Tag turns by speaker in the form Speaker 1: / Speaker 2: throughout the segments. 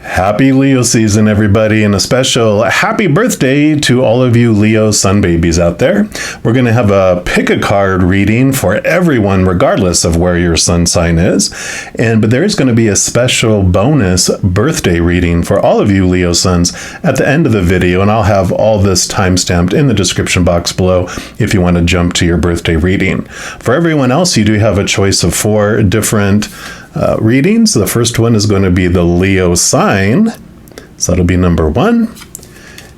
Speaker 1: Happy Leo season, everybody, and a special happy birthday to all of you Leo sun babies out there. We're going to have a pick a card reading for everyone, regardless of where your sun sign is. But there's going to be a special bonus birthday reading for all of you Leo suns at the end of the video, and I'll have all this timestamped in the description box below if you want to jump to your birthday reading. For everyone else, you do have a choice of 4 different readings. The first one is going to be the Leo sign, so that'll be number 1.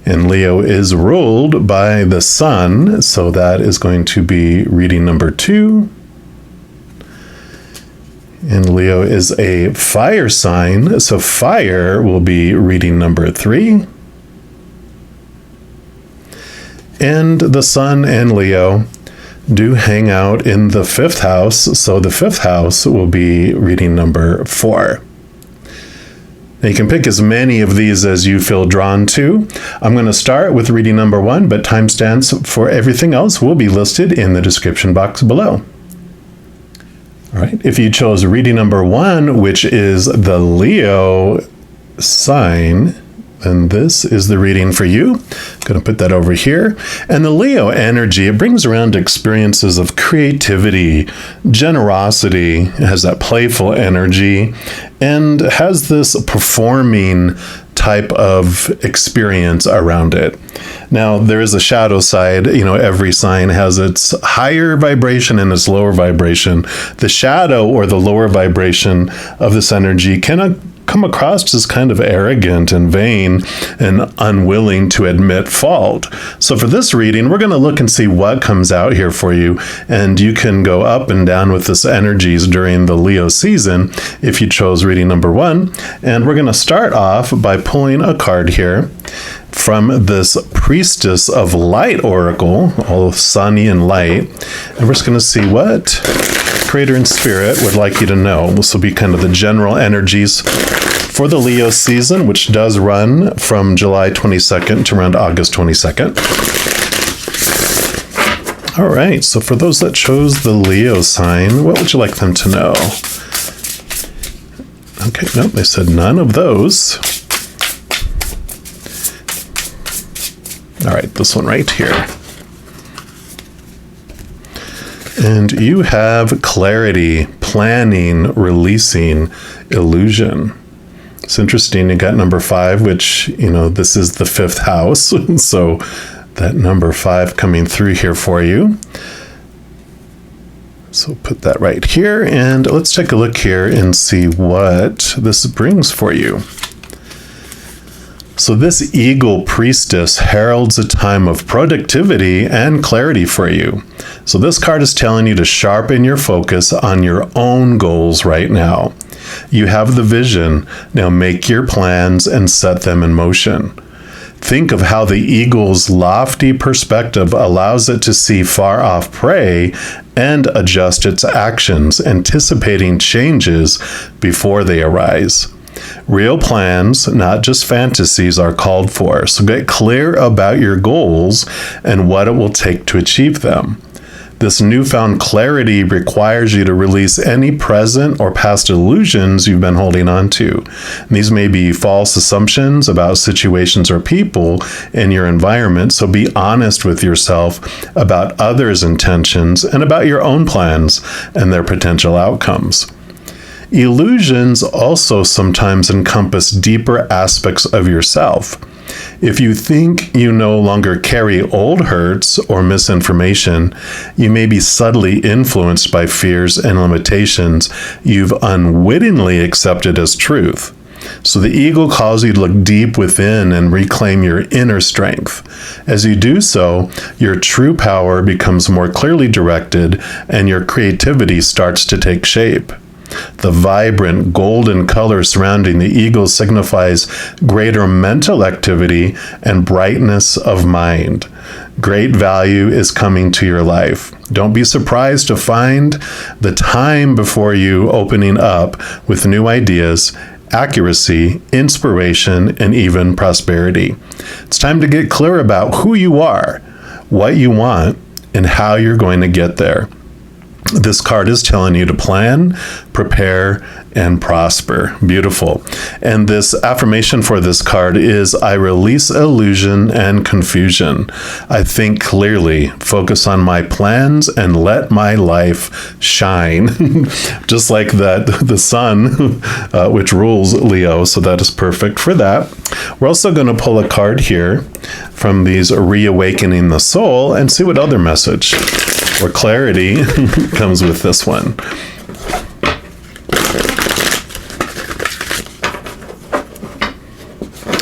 Speaker 1: And Leo is ruled by the sun, so that is going to be reading number 2. And Leo is a fire sign, so fire will be reading number 3. And the sun and Leo do hang out in the 5th house, so the 5th house will be reading number 4. Now you can pick as many of these as you feel drawn to. I'm going to start with reading number 1, but timestamps for everything else will be listed in the description box below. All right, if you chose reading number 1, which is the Leo sign, and this is the reading for you. I'm going to put that over here. And the Leo energy, it brings around experiences of creativity, generosity. It has that playful energy and has this performing type of experience around it. Now, there is a shadow side. Every sign has its higher vibration and its lower vibration. The shadow or the lower vibration of this energy cannot come across as kind of arrogant and vain and unwilling to admit fault. So for this reading, we're going to look and see what comes out here for you, and you can go up and down with this energies during the Leo season if you chose reading number 1. And we're going to start off by pulling a card here from this Priestess of Light Oracle, all sunny and light, and we're just going to see what Creator and Spirit would like you to know. This will be kind of the general energies for the Leo season, which does run from July 22nd to around August 22nd. All right, so for those that chose the Leo sign, what would you like them to know? Okay, nope, they said none of those. All right, this one right here. And you have clarity, planning, releasing, illusion. It's interesting. You got number 5, which, this is the 5th house. So that number 5 coming through here for you. So put that right here. And let's take a look here and see what this brings for you. So this Eagle Priestess heralds a time of productivity and clarity for you. So this card is telling you to sharpen your focus on your own goals right now. You have the vision. Now make your plans and set them in motion. Think of how the eagle's lofty perspective allows it to see far off prey and adjust its actions, anticipating changes before they arise. Real plans, not just fantasies, are called for. So get clear about your goals and what it will take to achieve them. This newfound clarity requires you to release any present or past illusions you've been holding on to. And these may be false assumptions about situations or people in your environment, so be honest with yourself about others' intentions and about your own plans and their potential outcomes. Illusions also sometimes encompass deeper aspects of yourself. If you think you no longer carry old hurts or misinformation, you may be subtly influenced by fears and limitations you've unwittingly accepted as truth. So the eagle calls you to look deep within and reclaim your inner strength. As you do so, your true power becomes more clearly directed and your creativity starts to take shape. The vibrant golden color surrounding the eagle signifies greater mental activity and brightness of mind. Great value is coming to your life. Don't be surprised to find the time before you opening up with new ideas, accuracy, inspiration, and even prosperity. It's time to get clear about who you are, what you want, and how you're going to get there. This card is telling you to plan, prepare, and prosper. Beautiful. And this affirmation for this card is, I release illusion and confusion. I think clearly, focus on my plans, and let my life shine. Just like that, the sun, which rules Leo. So that is perfect for that. We're also going to pull a card here from these Reawakening the Soul and see what other message or clarity comes with this one.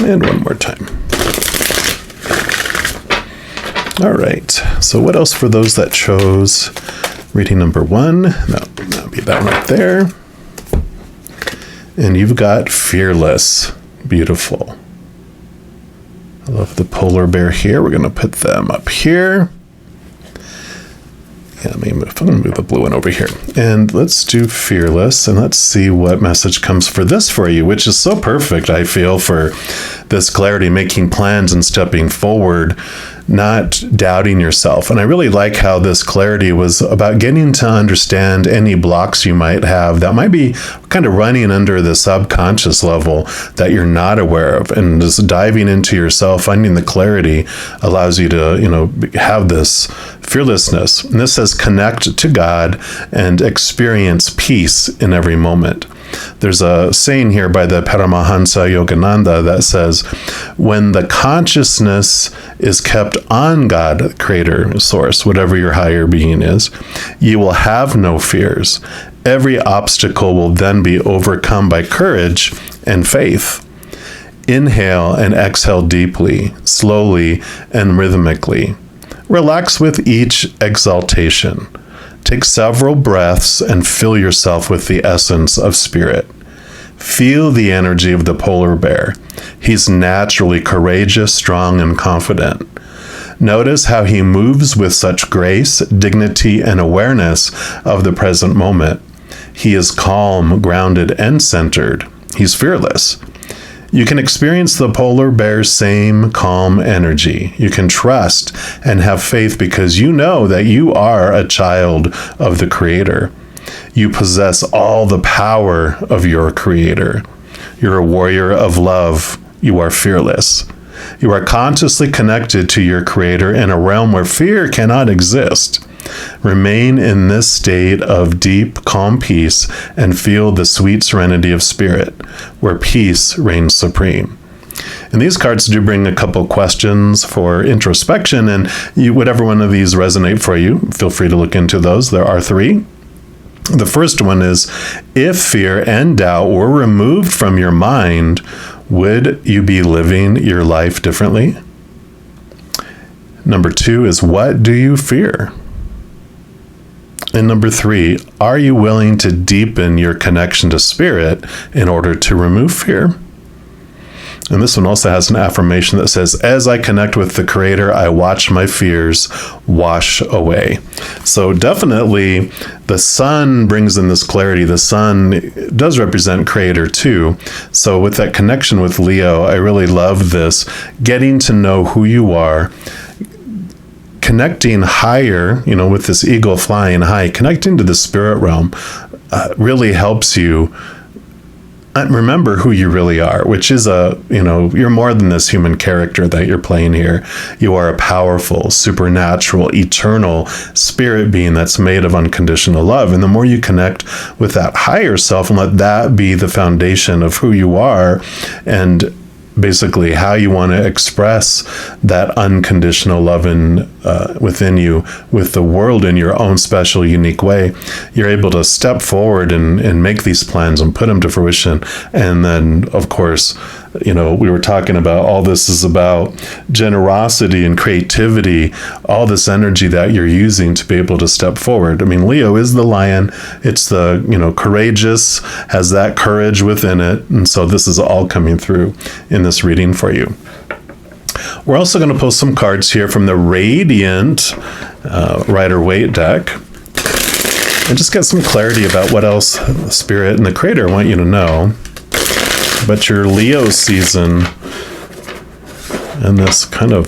Speaker 1: And one more time. All right. So what else for those that chose reading number 1? That'll be that right there. And you've got Fearless. Beautiful. I love the polar bear here. We're going to put them up here. Yeah, I'm going to move the blue one over here. And let's do Fearless, and let's see what message comes for this for you, which is so perfect, I feel, for this clarity, making plans and stepping forward, not doubting yourself. And I really like how this clarity was about getting to understand any blocks you might have that might be kind of running under the subconscious level that you're not aware of. And just diving into yourself, finding the clarity allows you to, have this fearlessness. And this says connect to God and experience peace in every moment. There's a saying here by the Paramahansa Yogananda that says, when the consciousness is kept on God, creator, source, whatever your higher being is, you will have no fears. Every obstacle will then be overcome by courage and faith. Inhale and exhale deeply, slowly, and rhythmically. Relax with each exhaltation. Take several breaths and fill yourself with the essence of spirit. Feel the energy of the polar bear. He's naturally courageous, strong, and confident. Notice how he moves with such grace, dignity, and awareness of the present moment. He is calm, grounded, and centered. He's fearless. You can experience the polar bear's same calm energy. You can trust and have faith because you know that you are a child of the Creator. You possess all the power of your Creator. You're a warrior of love. You are fearless. You are consciously connected to your Creator in a realm where fear cannot exist. Remain in this state of deep, calm peace and feel the sweet serenity of spirit, where peace reigns supreme. And these cards do bring a couple questions for introspection, and whatever one of these resonate for you, feel free to look into those. There are 3. The first one is, if fear and doubt were removed from your mind, would you be living your life differently? Number 2 is, what do you fear? And number 3, are you willing to deepen your connection to spirit in order to remove fear? And this one also has an affirmation that says, as I connect with the Creator, I watch my fears wash away. So definitely the sun brings in this clarity. The sun does represent Creator too. So with that connection with Leo, I really love this, getting to know who you are, connecting higher, with this eagle flying high, connecting to the spirit realm really helps you remember who you really are, which is you're more than this human character that you're playing here. You are a powerful, supernatural, eternal spirit being that's made of unconditional love. And the more you connect with that higher self and let that be the foundation of who you are, and basically how you want to express that unconditional love within you with the world in your own special, unique way, you're able to step forward and make these plans and put them to fruition. And then, of course, we were talking about all this is about generosity and creativity, all this energy that you're using to be able to step forward. I mean, Leo is the lion. It's the, courageous, has that courage within it. And so this is all coming through in this reading for you. We're also going to post some cards here from the Radiant Rider-Waite deck. And just get some clarity about what else the Spirit and the Creator want you to know. But your Leo season and this kind of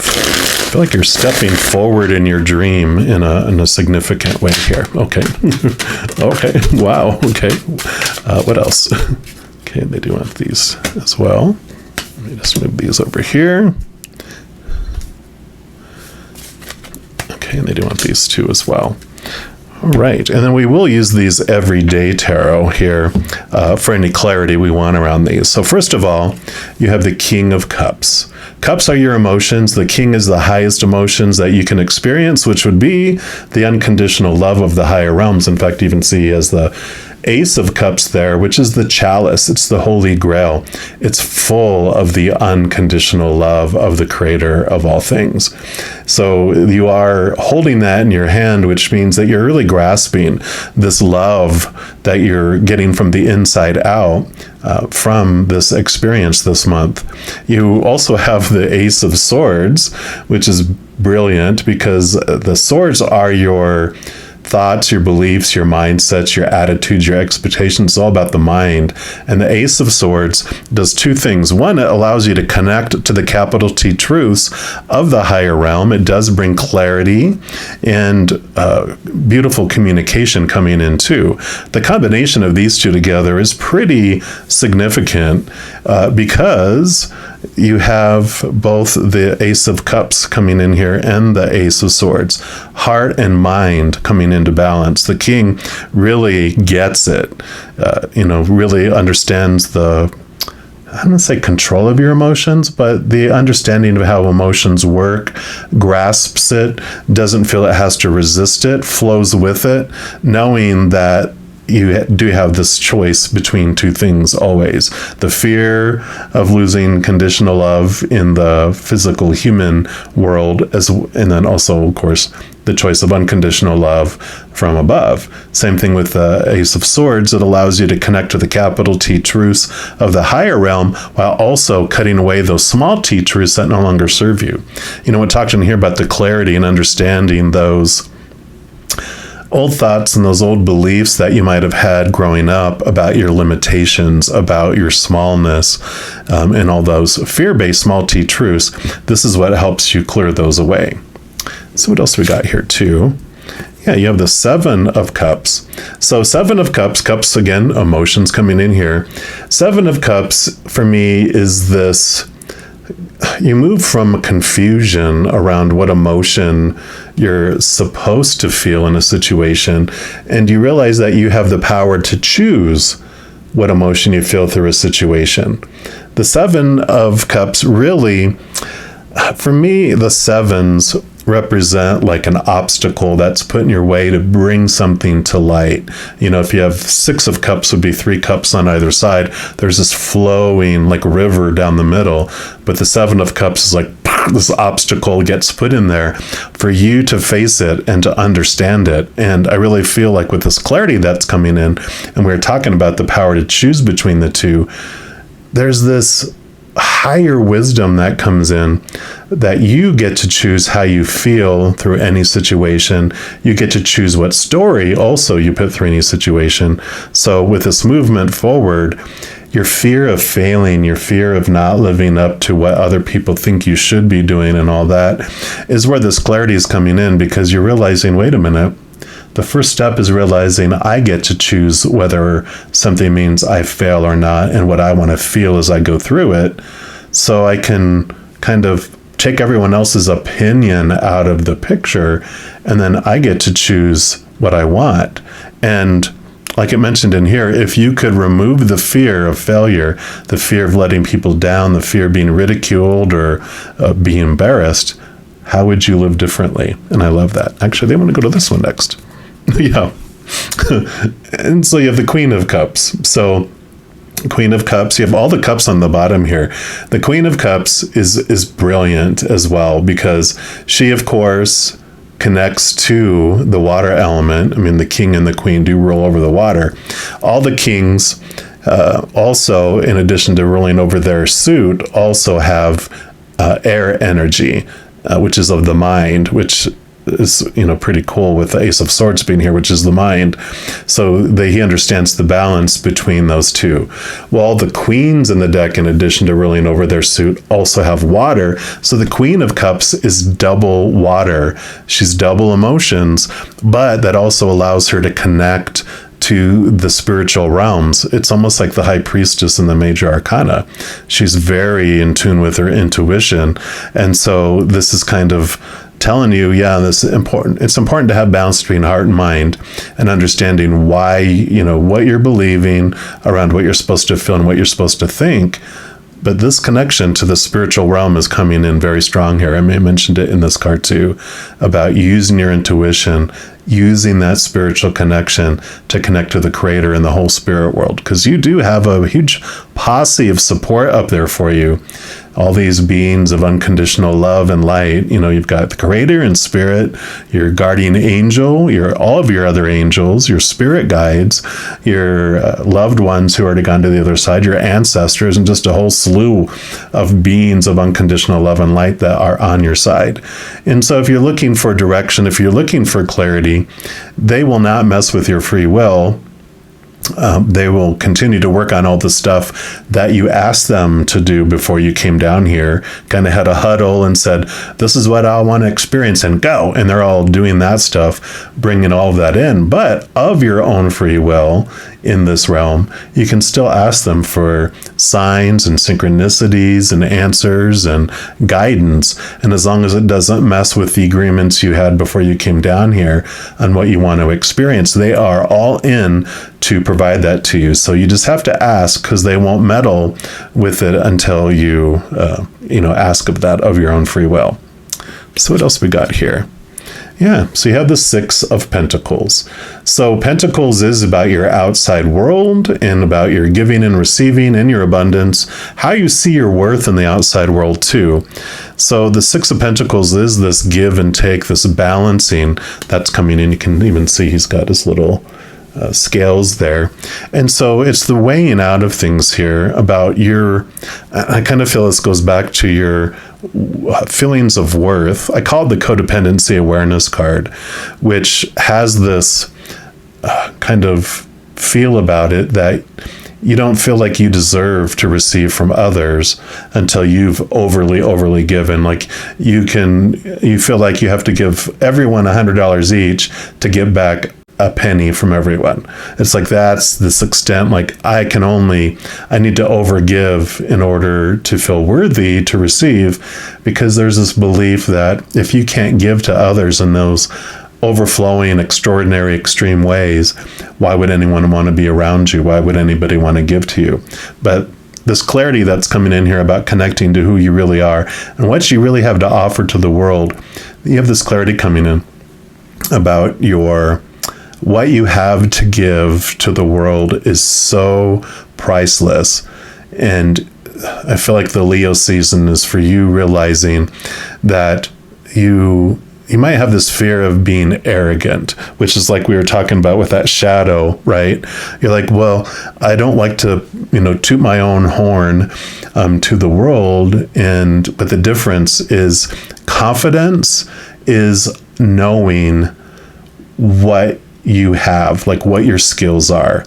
Speaker 1: feel like you're stepping forward in your dream in a significant way here. Okay. Okay. Wow. Okay. What else? Okay, they do want these as well. Let me just move these over here. Okay, and they do want these too as well. All right, and then we will use these everyday tarot here for any clarity we want around these. So first of all, you have the King of Cups. Cups are your emotions. The King is the highest emotions that you can experience, which would be the unconditional love of the higher realms. In fact, you even see as the Ace of Cups there, which is the chalice. It's the Holy Grail. It's full of the unconditional love of the Creator of all things. So you are holding that in your hand, which means that you're really grasping this love that you're getting from the inside out from this experience this month. You also have the Ace of Swords, which is brilliant because the swords are your thoughts, your beliefs, your mindsets, your attitudes, your expectations. It's all about the mind. And the Ace of Swords does two things. One, it allows you to connect to the capital T truths of the higher realm. It does bring clarity and beautiful communication coming in too. The combination of these two together is pretty significant because you have both the Ace of Cups coming in here and the Ace of Swords. Heart and mind coming into balance. The King really gets it, really understands the, I don't want to say control of your emotions, but the understanding of how emotions work, grasps it, doesn't feel it has to resist it, flows with it, knowing that you do have this choice between two things always. The fear of losing conditional love in the physical human world, and then also, of course, the choice of unconditional love from above. Same thing with the Ace of Swords. It allows you to connect to the capital T truths of the higher realm while also cutting away those small t truths that no longer serve you. We're talking here about the clarity and understanding those old thoughts and those old beliefs that you might have had growing up about your limitations, about your smallness, and all those fear-based small t truths. This is what helps you clear those away. So what else we got here too? Yeah, you have the Seven of Cups. So Seven of Cups, cups again, emotions coming in here. Seven of Cups for me is this, you move from confusion around what emotion you're supposed to feel in a situation, and you realize that you have the power to choose what emotion you feel through a situation. The Seven of Cups really, for me, the sevens represent like an obstacle that's put in your way to bring something to light. If you have Six of Cups, would be three cups on either side. There's this flowing like river down the middle, but the Seven of Cups is like this obstacle gets put in there for you to face it and to understand it. And I really feel like with this clarity that's coming in, and we're talking about the power to choose between the two, there's this higher wisdom that comes in, that you get to choose how you feel through any situation. You get to choose what story also you put through any situation. So with this movement forward, your fear of failing, your fear of not living up to what other people think you should be doing and all that is where this clarity is coming in, because you're realizing, wait a minute, the first step is realizing I get to choose whether something means I fail or not, and what I want to feel as I go through it. So I can kind of take everyone else's opinion out of the picture, and then I get to choose what I want. And like it mentioned in here, if you could remove the fear of failure, the fear of letting people down, the fear of being ridiculed or being embarrassed, how would you live differently? And I love that. Actually, they want to go to this one next. Yeah. And so you have the Queen of Cups. So Queen of Cups, you have all the cups on the bottom here. The Queen of Cups is brilliant as well, because she, of course, connects to the water element. I mean, the king and the queen do rule over the water. All the kings also, in addition to ruling over their suit, also have air energy, which is of the mind, which is pretty cool with the Ace of Swords being here, which is the mind. So he understands the balance between those two. Well, the queens in the deck, in addition to ruling over their suit, also have water. So the Queen of Cups is double water. She's double emotions, but that also allows her to connect to the spiritual realms. It's almost like the High Priestess in the Major Arcana. She's very in tune with her intuition. And so this is kind of telling you, this is important. It's important to have balance between heart and mind, and understanding why, what you're believing around what you're supposed to feel and what you're supposed to think. But this connection to the spiritual realm is coming in very strong here. I may have mentioned it in this card too, about using your intuition, using that spiritual connection to connect to the Creator and the whole spirit world. Because you do have a huge posse of support up there for you. All these beings of unconditional love and light. You've got the Creator and Spirit, your guardian angel, all of your other angels, your spirit guides, your loved ones who already gone to the other side, your ancestors, and just a whole slew of beings of unconditional love and light that are on your side. And so if you're looking for direction, if you're looking for clarity, they will not mess with your free will. They will continue to work on all the stuff that you asked them to do before you came down here, kind of had a huddle and said, this is what I want to experience, and go. And they're all doing that stuff, bringing all of that in. But of your own free will in this realm, you can still ask them for signs and synchronicities and answers and guidance. And as long as it doesn't mess with the agreements you had before you came down here on what you want to experience, they are all in to provide that to you. So you just have to ask, because they won't meddle with it until you, ask of that of your own free will. So what else we got here? Yeah, so you have the Six of Pentacles. So Pentacles is about your outside world and about your giving and receiving and your abundance, how you see your worth in the outside world too. So the Six of Pentacles is this give and take, this balancing that's coming in. You can even see he's got his little scales there. And so it's the weighing out of things here about I kind of feel this goes back to your feelings of worth. I call it the codependency awareness card, which has this kind of feel about it that you don't feel like you deserve to receive from others until you've overly given. Like you feel like you have to give everyone $100 each to get back a penny from everyone. It's like that's this extent, like I need to overgive in order to feel worthy to receive, because there's this belief that if you can't give to others in those overflowing, extraordinary, extreme ways, why would anyone want to be around you? Why would anybody want to give to you? But this clarity that's coming in here about connecting to who you really are and what you really have to offer to the world, you have this clarity coming in about what you have to give to the world is so priceless. And I feel like the Leo season is for you realizing that you might have this fear of being arrogant, which is like we were talking about with that shadow, right? You're like, well, I don't like to, toot my own horn to the world. But the difference is confidence is knowing what you have, like what your skills are.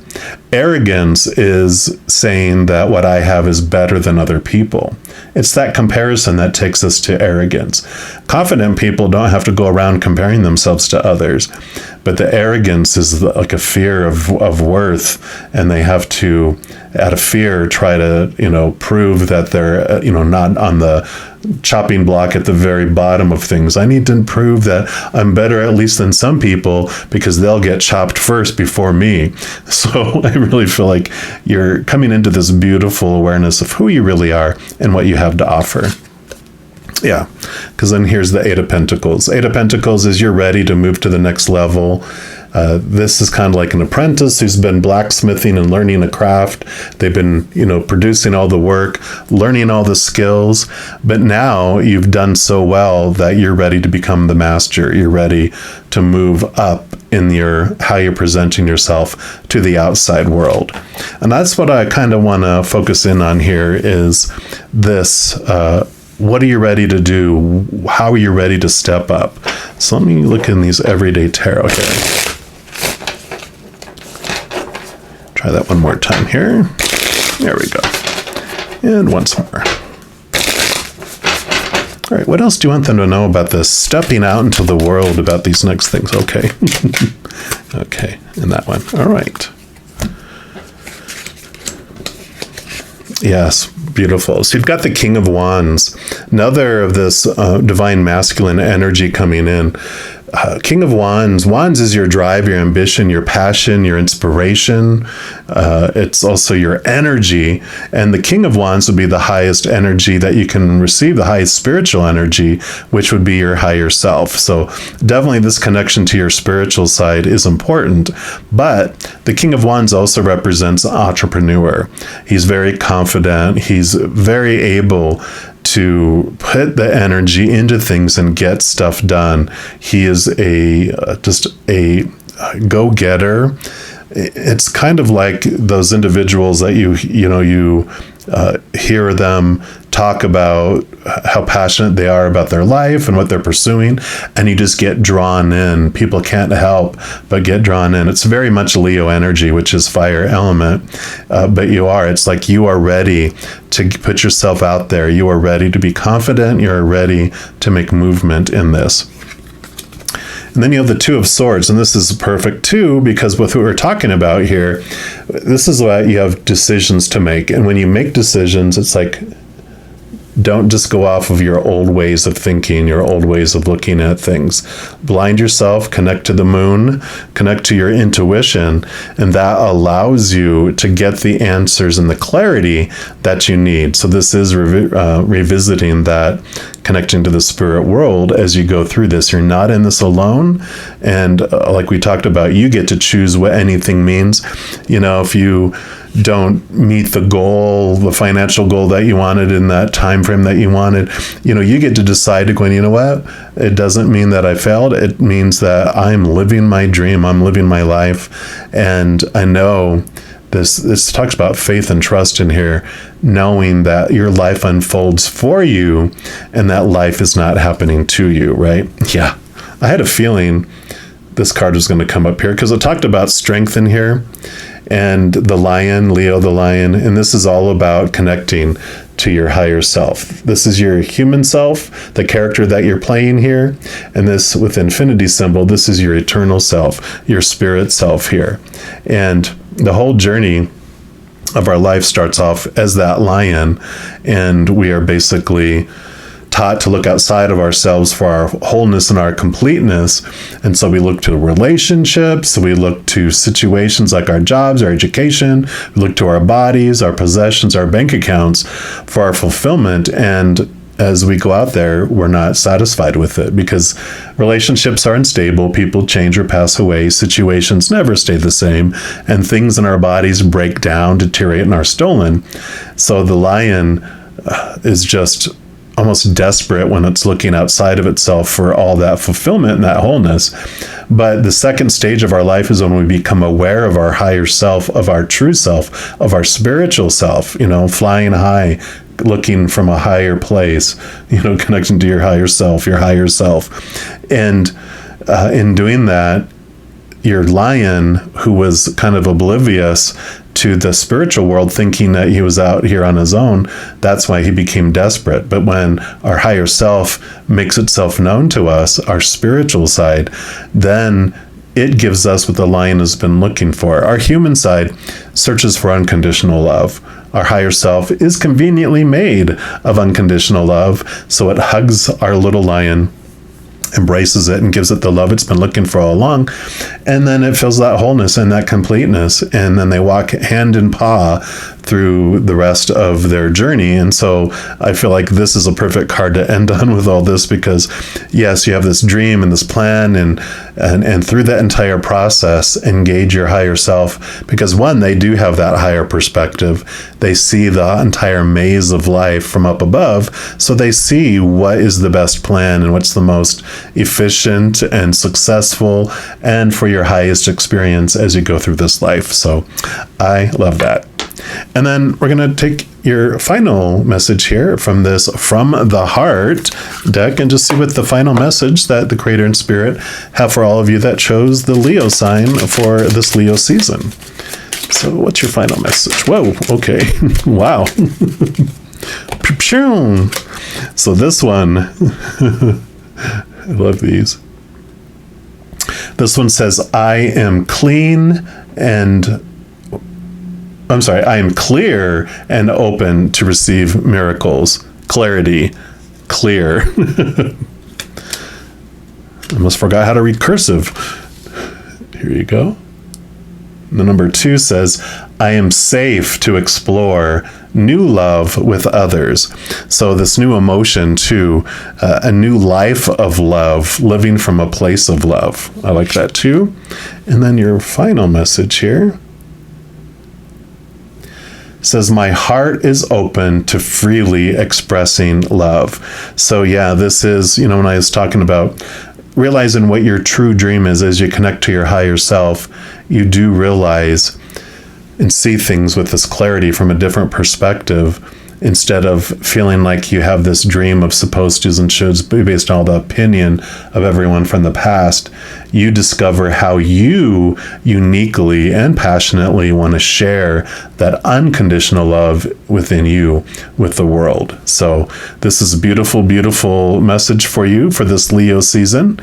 Speaker 1: Arrogance is saying that what I have is better than other people. It's that comparison that takes us to arrogance. Confident people don't have to go around comparing themselves to others, but the arrogance is like a fear of worth, and they have to, out of fear, try to, prove that they're, not on the chopping block at the very bottom of things. I need to prove that I'm better at least than some people because they'll get chopped first before me. So I really feel like you're coming into this beautiful awareness of who you really are and what you have to offer. Yeah, because then here's the Eight of Pentacles. Eight of Pentacles is you're ready to move to the next level. This is kind of like an apprentice who's been blacksmithing and learning a craft. They've been, producing all the work, learning all the skills. But now you've done so well that you're ready to become the master. You're ready to move up in how you're presenting yourself to the outside world. And that's what I kind of want to focus in on here is this. What are you ready to do? How are you ready to step up? So let me look in these everyday tarot here. Try that one more time here. There we go. And once more. All right, what else do you want them to know about this? Stepping out into the world about these next things. Okay. Okay, and that one. All right. Yes, beautiful. So you've got the King of Wands, another of this divine masculine energy coming in. King of Wands. Wands is your drive, your ambition, your passion, your inspiration. It's also your energy. And the King of Wands would be the highest energy that you can receive, the highest spiritual energy, which would be your higher self. So definitely this connection to your spiritual side is important. But the King of Wands also represents an entrepreneur. He's very confident. He's very able to put the energy into things and get stuff done. He is just a go-getter. It's kind of like those individuals that you hear them talk about how passionate they are about their life and what they're pursuing, and you just get drawn in. People can't help but get drawn in. It's very much Leo energy, which is fire element, but it's like you are ready to put yourself out there. You are ready to be confident. You are ready to make movement in this. And then you have the Two of Swords, and this is perfect too, because with what we're talking about here, this is why you have decisions to make. And when you make decisions, it's like, don't just go off of your old ways of thinking, your old ways of looking at things. Blind yourself, connect to the moon, connect to your intuition, and that allows you to get the answers and the clarity that you need. So this is revisiting that, connecting to the spirit world as you go through this. You're not in this alone. And like we talked about, you get to choose what anything means. If you don't meet the goal, the financial goal that you wanted in that time frame that you wanted, you get to decide to go, you know what? It doesn't mean that I failed. It means that I'm living my dream. I'm living my life. And I know this talks about faith and trust in here, knowing that your life unfolds for you and that life is not happening to you, right? Yeah. I had a feeling this card was going to come up here because it talked about strength in here. And the lion, Leo the lion, and this is all about connecting to your higher self. This is your human self, the character that you're playing here, and this with infinity symbol, this is your eternal self, your spirit self here. And the whole journey of our life starts off as that lion, and we are basically taught to look outside of ourselves for our wholeness and our completeness. And so we look to relationships, we look to situations like our jobs, our education, we look to our bodies, our possessions, our bank accounts for our fulfillment. And as we go out there, we're not satisfied with it because relationships are unstable, people change or pass away, situations never stay the same, and things in our bodies break down, deteriorate, and are stolen. So the lion is just almost desperate when it's looking outside of itself for all that fulfillment and that wholeness. But the second stage of our life is when we become aware of our higher self, of our true self, of our spiritual self, flying high, looking from a higher place, connecting to your higher self. And in doing that, your lion, who was kind of oblivious to the spiritual world, thinking that he was out here on his own, that's why he became desperate. But when our higher self makes itself known to us, our spiritual side, then it gives us what the lion has been looking for. Our human side searches for unconditional love. Our higher self is conveniently made of unconditional love, so it hugs our little lion, embraces it, and gives it the love it's been looking for all along. And then it feels that wholeness and that completeness. And then they walk hand in paw through the rest of their journey. And so I feel like this is a perfect card to end on with all this, because yes, you have this dream and this plan, and through that entire process, engage your higher self, because one, they do have that higher perspective. They see the entire maze of life from up above. So they see what is the best plan and what's the most efficient and successful and for your highest experience as you go through this life. So I love that. And then we're going to take your final message here from this From the Heart deck and just see what the final message that the Creator and Spirit have for all of you that chose the Leo sign for this Leo season. So what's your final message? Whoa, okay. Wow. So this one, I love these. This one says, I am clear and open to receive miracles. Clarity. Clear. I almost forgot how to read cursive. Here you go. The number 2 says, I am safe to explore new love with others. So this new emotion too, a new life of love, living from a place of love. I like that too. And then your final message here says, my heart is open to freely expressing love. So yeah, this is, when I was talking about realizing what your true dream is as you connect to your higher self, you do realize and see things with this clarity from a different perspective, instead of feeling like you have this dream of supposed tos and shoulds based on all the opinion of everyone from the past. You discover how you uniquely and passionately want to share that unconditional love within you with the world. So this is a beautiful, beautiful message for you for this Leo season.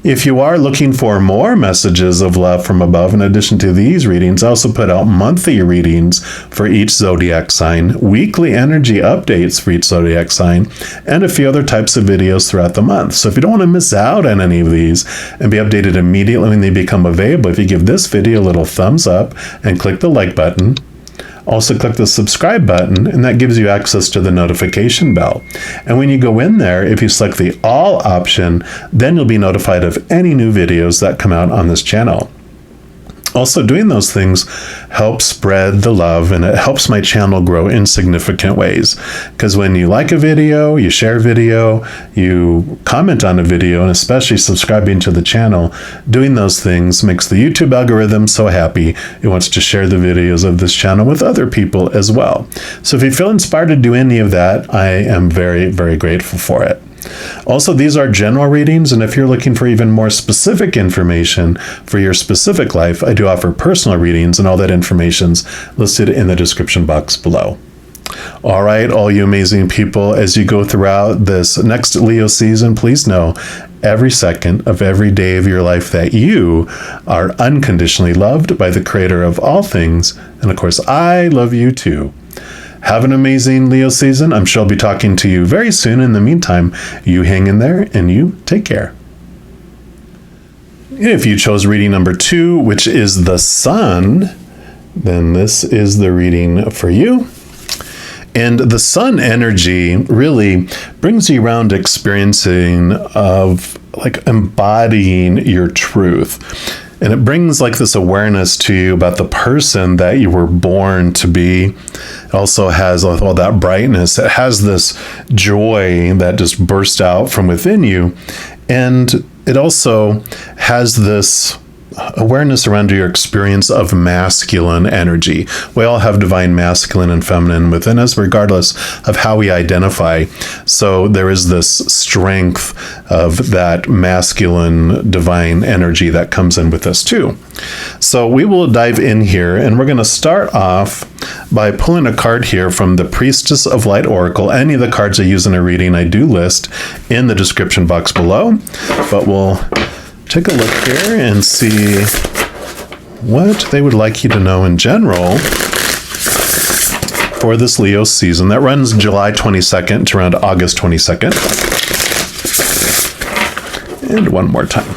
Speaker 1: If you are looking for more messages of love from above, in addition to these readings, I also put out monthly readings for each zodiac sign, weekly energy updates for each zodiac sign, and a few other types of videos throughout the month. So if you don't want to miss out on any of these and be updated immediately when they become available, if you give this video a little thumbs up and click the like button, also click the subscribe button, and that gives you access to the notification bell. And when you go in there, if you select the all option, then you'll be notified of any new videos that come out on this channel. Also, doing those things helps spread the love, and it helps my channel grow in significant ways. Because when you like a video, you share a video, you comment on a video, and especially subscribing to the channel, doing those things makes the YouTube algorithm so happy it wants to share the videos of this channel with other people as well. So if you feel inspired to do any of that, I am very, very grateful for it. Also, these are general readings, and if you're looking for even more specific information for your specific life, I do offer personal readings, and all that information's listed in the description box below. All right, all you amazing people, as you go throughout this next Leo season, please know every second of every day of your life that you are unconditionally loved by the Creator of all things, and of course, I love you too. Have an amazing Leo season. I'm sure I'll be talking to you very soon. In the meantime, you hang in there and you take care. If you chose reading number 2, which is the Sun, then this is the reading for you. And the Sun energy really brings you around experiencing of like embodying your truth. And it brings like this awareness to you about the person that you were born to be. It also has all that brightness. It has this joy that just bursts out from within you. And it also has this awareness around your experience of masculine energy. We all have divine masculine and feminine within us, regardless of how we identify. So there is this strength of that masculine divine energy that comes in with us too. So we will dive in here, and we're going to start off by pulling a card here from the Priestess of Light Oracle. Any of the cards I use in a reading I do list in the description box below, but we'll take a look here and see what they would like you to know in general for this Leo season that runs July 22nd to around August 22nd. And one more time.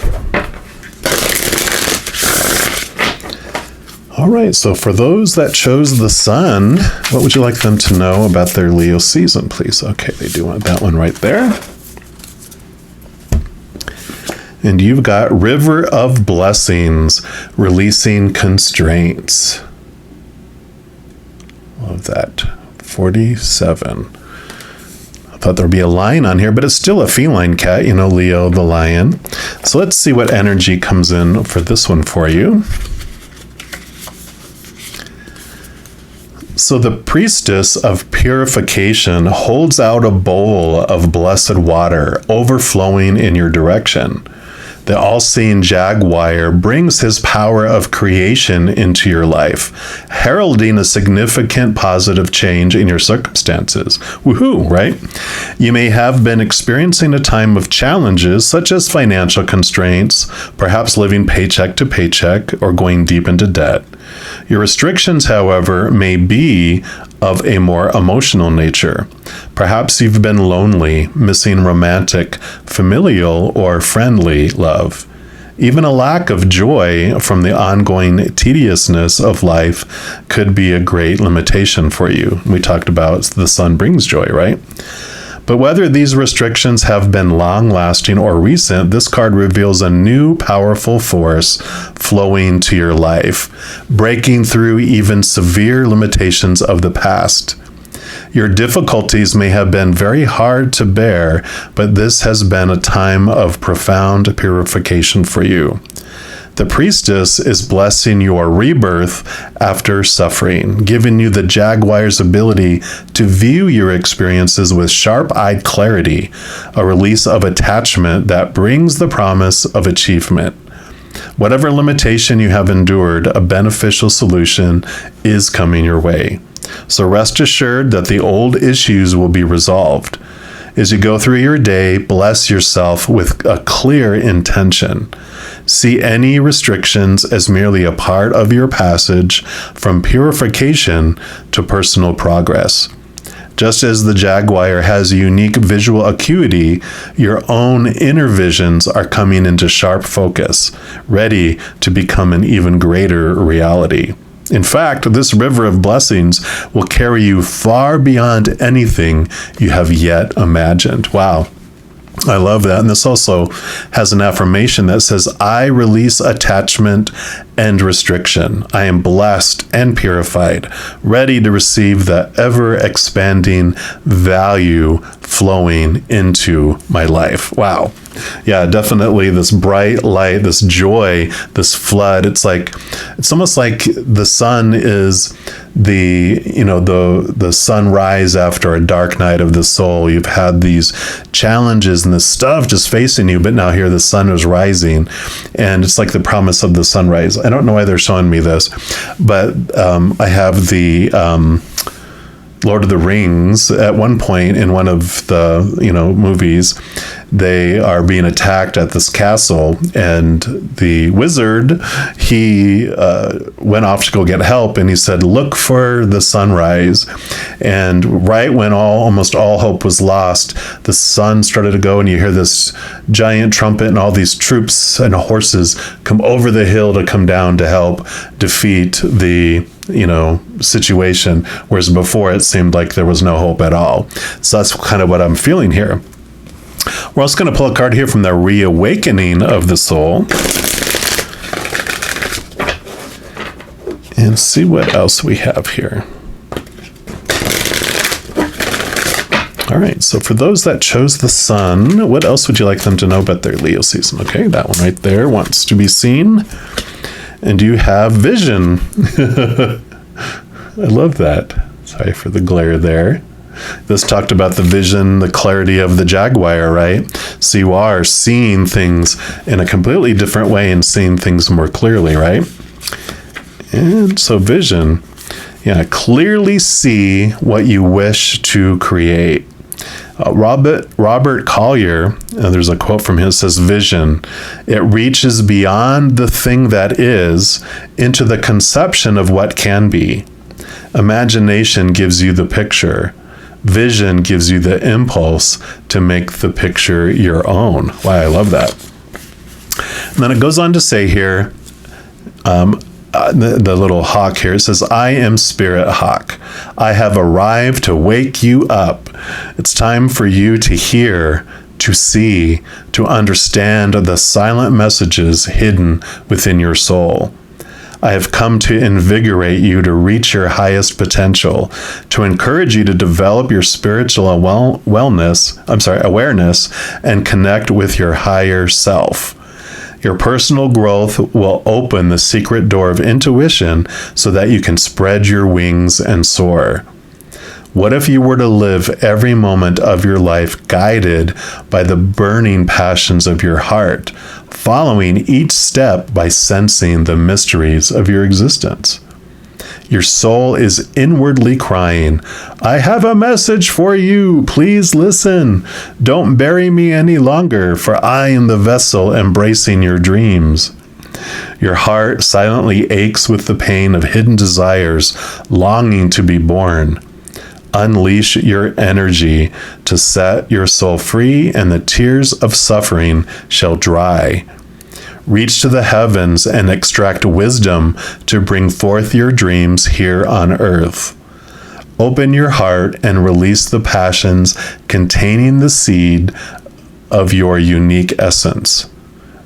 Speaker 1: All right, so for those that chose the Sun, what would you like them to know about their Leo season, please? Okay, they do want that one right there. And you've got River of Blessings, releasing constraints. Love that. 47. I thought there'd be a lion on here, but it's still a feline cat, Leo the lion. So let's see what energy comes in for this one for you. So the priestess of purification holds out a bowl of blessed water overflowing in your direction. The all-seeing jaguar brings his power of creation into your life, heralding a significant positive change in your circumstances. Woohoo, right? You may have been experiencing a time of challenges such as financial constraints, perhaps living paycheck to paycheck, or going deep into debt. Your restrictions, however, may be of a more emotional nature. Perhaps you've been lonely, missing romantic, familial, or friendly love. Even a lack of joy from the ongoing tediousness of life could be a great limitation for you. We talked about the sun brings joy, right? But whether these restrictions have been long-lasting or recent, this card reveals a new powerful force flowing to your life, breaking through even severe limitations of the past. Your difficulties may have been very hard to bear, but this has been a time of profound purification for you. The priestess is blessing your rebirth after suffering, giving you the jaguar's ability to view your experiences with sharp-eyed clarity, a release of attachment that brings the promise of achievement. Whatever limitation you have endured, a beneficial solution is coming your way. So rest assured that the old issues will be resolved. As you go through your day, bless yourself with a clear intention. See any restrictions as merely a part of your passage from purification to personal progress. Just as the jaguar has unique visual acuity, your own inner visions are coming into sharp focus, ready to become an even greater reality. In fact, this river of blessings will carry you far beyond anything you have yet imagined. Wow. I love that. And this also has an affirmation that says, I release attachment and restriction. I am blessed and purified, ready to receive the ever-expanding value flowing into my life. Wow. Yeah, definitely this bright light, this joy, this flood. It's almost like the sun is the sunrise after a dark night of the soul. You've had these challenges and this stuff just facing you, but now here the sun is rising, and it's like the promise of the sunrise. I don't know why they're showing me this, but I have the Lord of the Rings. At one point in one of the movies, they are being attacked at this castle, and the wizard, he went off to go get help, and he said, look for the sunrise. And right when almost all hope was lost, the sun started to go, and you hear this giant trumpet, and all these troops and horses come over the hill to come down to help defeat the situation, whereas before it seemed like there was no hope at all. So that's kind of what I'm feeling here. We're also going to pull a card here from the Reawakening of the Soul and see what else we have here. All right, so for those that chose the sun, what else would you like them to know about their Leo season? Okay, that one right there wants to be seen. And you have vision. I love that. Sorry for the glare there. This talked about the vision, the clarity of the jaguar, right? So you are seeing things in a completely different way and seeing things more clearly, right? And so vision, clearly see what you wish to create. Robert Collier, there's a quote from him that says, vision, it reaches beyond the thing that is into the conception of what can be. Imagination gives you the picture. Vision gives you the impulse to make the picture your own. Wow, I love that. And then it goes on to say here, the little hawk here, it says, I am Spirit Hawk. I have arrived to wake you up. It's time for you to hear, to see, to understand the silent messages hidden within your soul. I have come to invigorate you to reach your highest potential, to encourage you to develop your spiritual awareness, and connect with your higher self. Your personal growth will open the secret door of intuition so that you can spread your wings and soar. What if you were to live every moment of your life guided by the burning passions of your heart, following each step by sensing the mysteries of your existence? Your soul is inwardly crying, "I have a message for you. Please listen. Don't bury me any longer, for I am the vessel embracing your dreams." Your heart silently aches with the pain of hidden desires, longing to be born. Unleash your energy to set your soul free, and the tears of suffering shall dry. Reach to the heavens and extract wisdom to bring forth your dreams here on earth. Open your heart and release the passions containing the seed of your unique essence,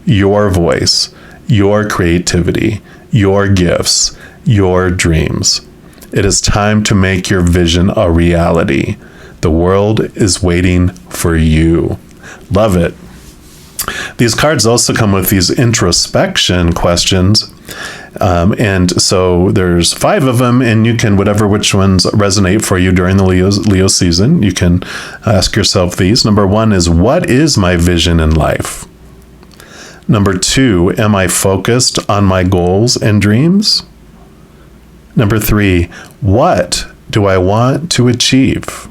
Speaker 1: your voice, your creativity, your gifts, your dreams. It is time to make your vision a reality. The world is waiting for you. Love it. These cards also come with these introspection questions. And so there's 5 of them, and you can, which ones resonate for you during the Leo season, you can ask yourself these. Number 1 is, what is my vision in life? Number 2, am I focused on my goals and dreams? Number 3, what do I want to achieve?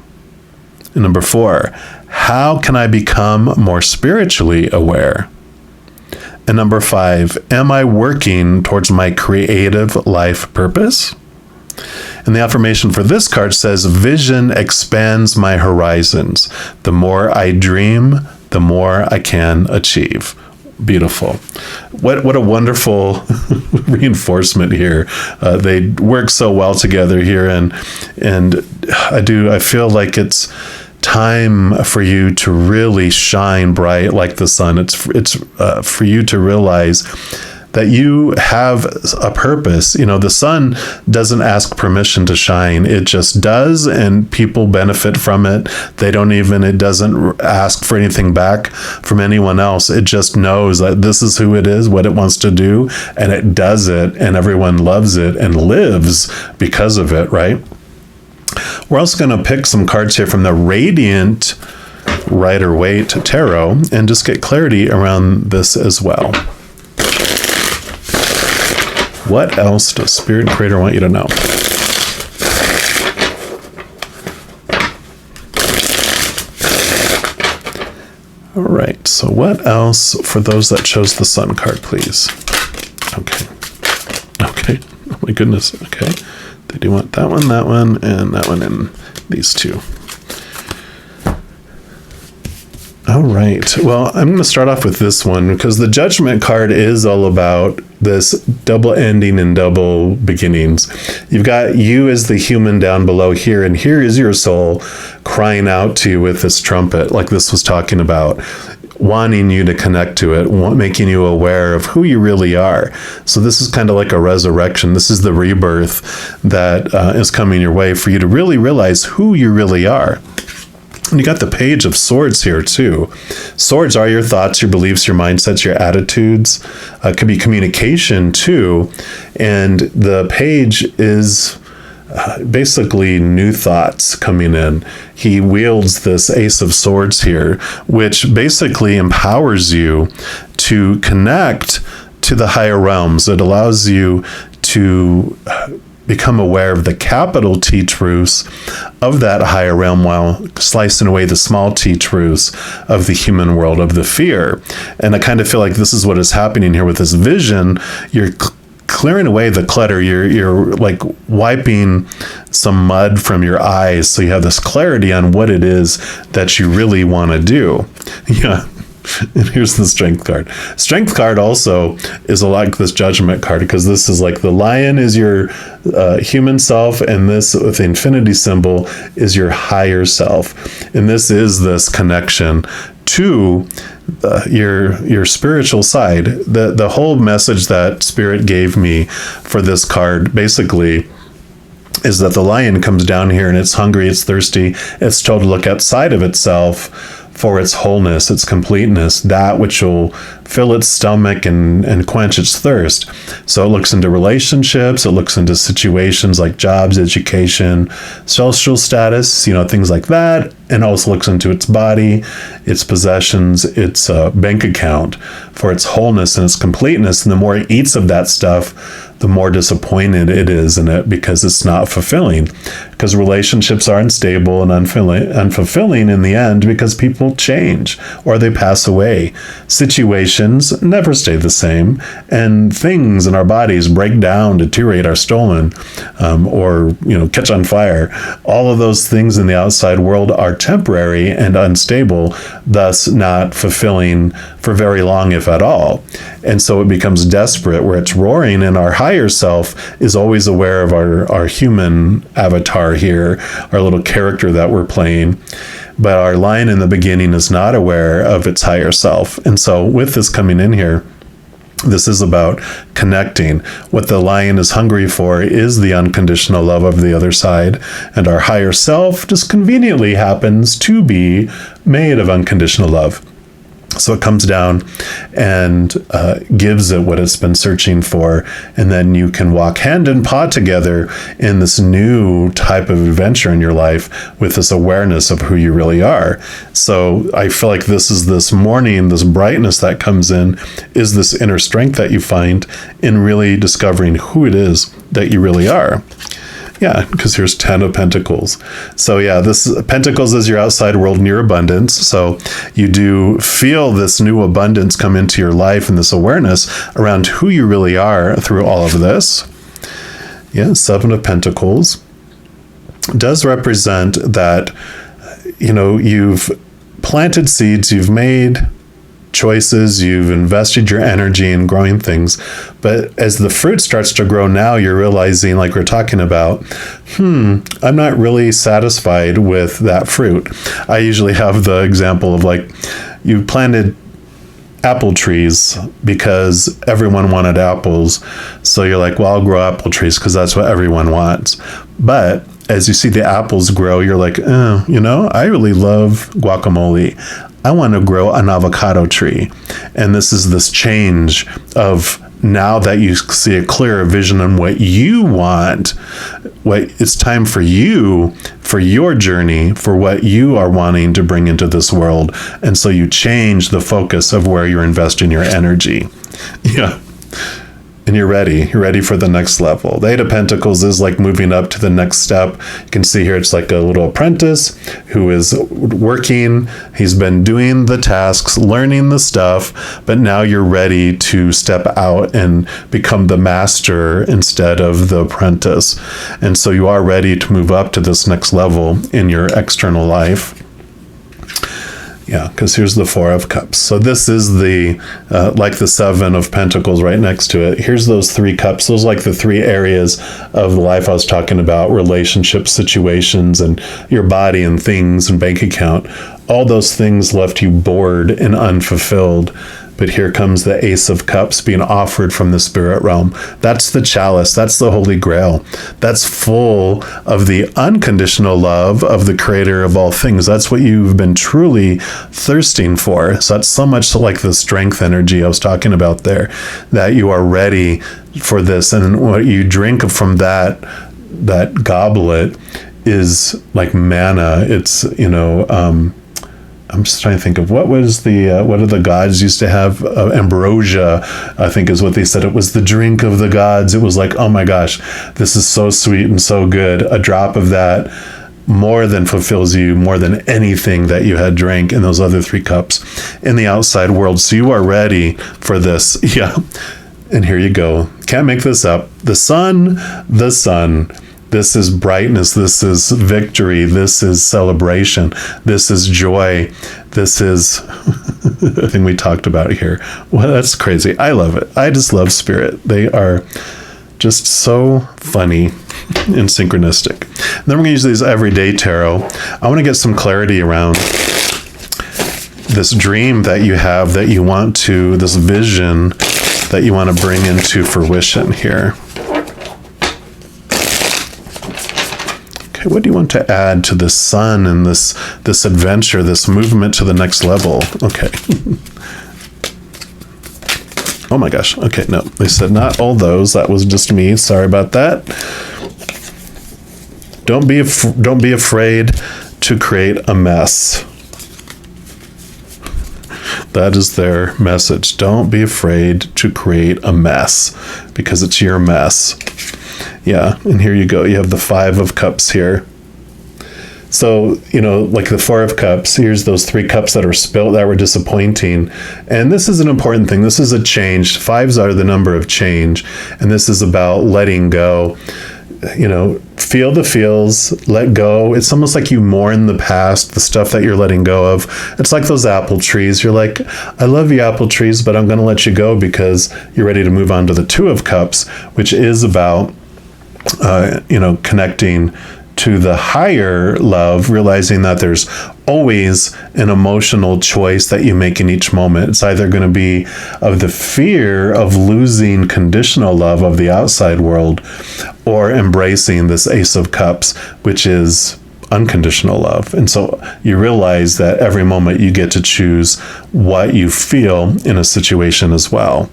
Speaker 1: And number 4, how can I become more spiritually aware? And number 5, am I working towards my creative life purpose? And the affirmation for this card says, vision expands my horizons. The more I dream, the more I can achieve. Beautiful. What a wonderful reinforcement here. They work so well together here, and I feel like it's time for you to really shine bright like the sun. It's for you to realize that you have a purpose. You know, the sun doesn't ask permission to shine. It just does, and people benefit from it. It doesn't ask for anything back from anyone else. It just knows that this is who it is, what it wants to do, and it does it, and everyone loves it and lives because of it, right? We're also going to pick some cards here from the Radiant Rider-Waite Tarot and just get clarity around this as well. What else does Spirit Creator want you to know? All right, so what else for those that chose the Sun card, please? Okay. Oh my goodness. Okay. They do want that one, and that one, and these 2. All right. Well, I'm going to start off with this one because the Judgment card is all about this double ending and double beginnings. You've got you as the human down below here, and here is your soul crying out to you with this trumpet, like this was talking about, wanting you to connect to it, making you aware of who you really are. So this is kind of like a resurrection. This is the rebirth that is coming your way for you to really realize who you really are. And you got the Page of Swords here too. Swords are your thoughts, your beliefs, your mindsets, your attitudes. It could be communication too. And the page is basically new thoughts coming in. He wields this Ace of Swords here, which basically empowers you to connect to the higher realms. It allows you to become aware of the capital T truths of that higher realm while slicing away the small t truths of the human world, of the fear. And I kind of feel like this is what is happening here with this vision. You're clearing away the clutter. You're like wiping some mud from your eyes, so you have this clarity on what it is that you really want to do. Yeah. And here's the Strength card. Strength card also is like this Judgment card, because this is like the lion is your human self, and this with the infinity symbol is your higher self. And this is this connection to your spiritual side. The whole message that Spirit gave me for this card basically is that the lion comes down here and it's hungry, it's thirsty, it's told to look outside of itself, for its wholeness, its completeness, that which will fill its stomach and quench its thirst. So it looks into relationships, it looks into situations like jobs, education, social status, things like that, and also looks into its body, its possessions, its bank account for its wholeness and its completeness. And the more it eats of that stuff, the more disappointed it is in it because it's not fulfilling. Because relationships are unstable and unfulfilling in the end because people change or they pass away. Situations never stay the same, and things in our bodies break down, deteriorate, are stolen, or catch on fire. All of those things in the outside world are temporary and unstable, thus not fulfilling for very long, if at all. And so it becomes desperate, where it's roaring, and our higher self is always aware of our human avatar here, our little character that we're playing. But our lion in the beginning is not aware of its higher self. And so with this coming in here, this is about connecting. What the lion is hungry for is the unconditional love of the other side. And our higher self just conveniently happens to be made of unconditional love. So it comes down and gives it what it's been searching for. And then you can walk hand in paw together in this new type of adventure in your life with this awareness of who you really are. So I feel like this morning, this brightness that comes in is this inner strength that you find in really discovering who it is that you really are. Yeah, because here's 10 of Pentacles. So yeah, this Pentacles is your outside world and your abundance. So you do feel this new abundance come into your life and this awareness around who you really are through all of this. Yeah, 7 of Pentacles does represent that, you've planted seeds, you've made choices, you've invested your energy in growing things, but as the fruit starts to grow now, you're realizing, like we're talking about, I'm not really satisfied with that fruit. I usually have the example of you planted apple trees because everyone wanted apples, so you're like, well, I'll grow apple trees because that's what everyone wants. But as you see the apples grow, you're like, I really love guacamole. I want to grow an avocado tree. And this is this change of, now that you see a clearer vision on what you want, what it's time for you, for your journey, for what you are wanting to bring into this world. And so you change the focus of where you're investing your energy. Yeah. And you're ready. You're ready for the next level. The 8 of Pentacles is like moving up to the next step. You can see here it's like a little apprentice who is working. He's been doing the tasks, learning the stuff, but now you're ready to step out and become the master instead of the apprentice. And so you are ready to move up to this next level in your external life. Yeah, because here's the 4 of Cups. So this is the, like the 7 of Pentacles right next to it. Here's those 3 cups. Those are like the 3 areas of the life I was talking about: relationships, situations, and your body and things and bank account. All those things left you bored and unfulfilled. But here comes the Ace of Cups being offered from the spirit realm. That's the chalice. That's the Holy Grail. That's full of the unconditional love of the creator of all things. That's what you've been truly thirsting for. So that's so much like the strength energy I was talking about there, that you are ready for this. And what you drink from that goblet is like manna. It's, I'm just trying to think of what do the gods used to have? Ambrosia, I think is what they said. It was the drink of the gods. It was like, oh my gosh, this is so sweet and so good. A drop of that more than fulfills you, more than anything that you had drank in those other 3 cups in the outside world. So you are ready for this. Yeah. And here you go. Can't make this up. The sun. This is brightness. This is victory. This is celebration. This is joy. This is the thing we talked about here. Well, that's crazy. I love it. I just love spirit. They are just so funny and synchronistic. And then we're going to use these everyday tarot. I want to get some clarity around this dream that you have, that you want to, this vision that you want to bring into fruition here. Okay, what do you want to add to this sun and this adventure, this movement to the next level? Okay. Oh my gosh. Okay, no, they said not all those. That was just me. Sorry about that. Don't be afraid to create a mess. That is their message. Don't be afraid to create a mess, because it's your mess. Yeah, and here you go. You have the 5 of Cups here. So, like the 4 of Cups, here's those 3 cups that are spilt that were disappointing. And this is an important thing. This is a change. 5s are the number of change. And this is about letting go. Feel the feels, let go. It's almost like you mourn the past, the stuff that you're letting go of. It's like those apple trees. You're like, I love you, apple trees, but I'm going to let you go because you're ready to move on to the 2 of Cups, which is about, connecting to the higher love, realizing that there's always an emotional choice that you make in each moment. It's either going to be of the fear of losing conditional love of the outside world, or embracing this Ace of Cups, which is unconditional love. And so you realize that every moment you get to choose what you feel in a situation as well.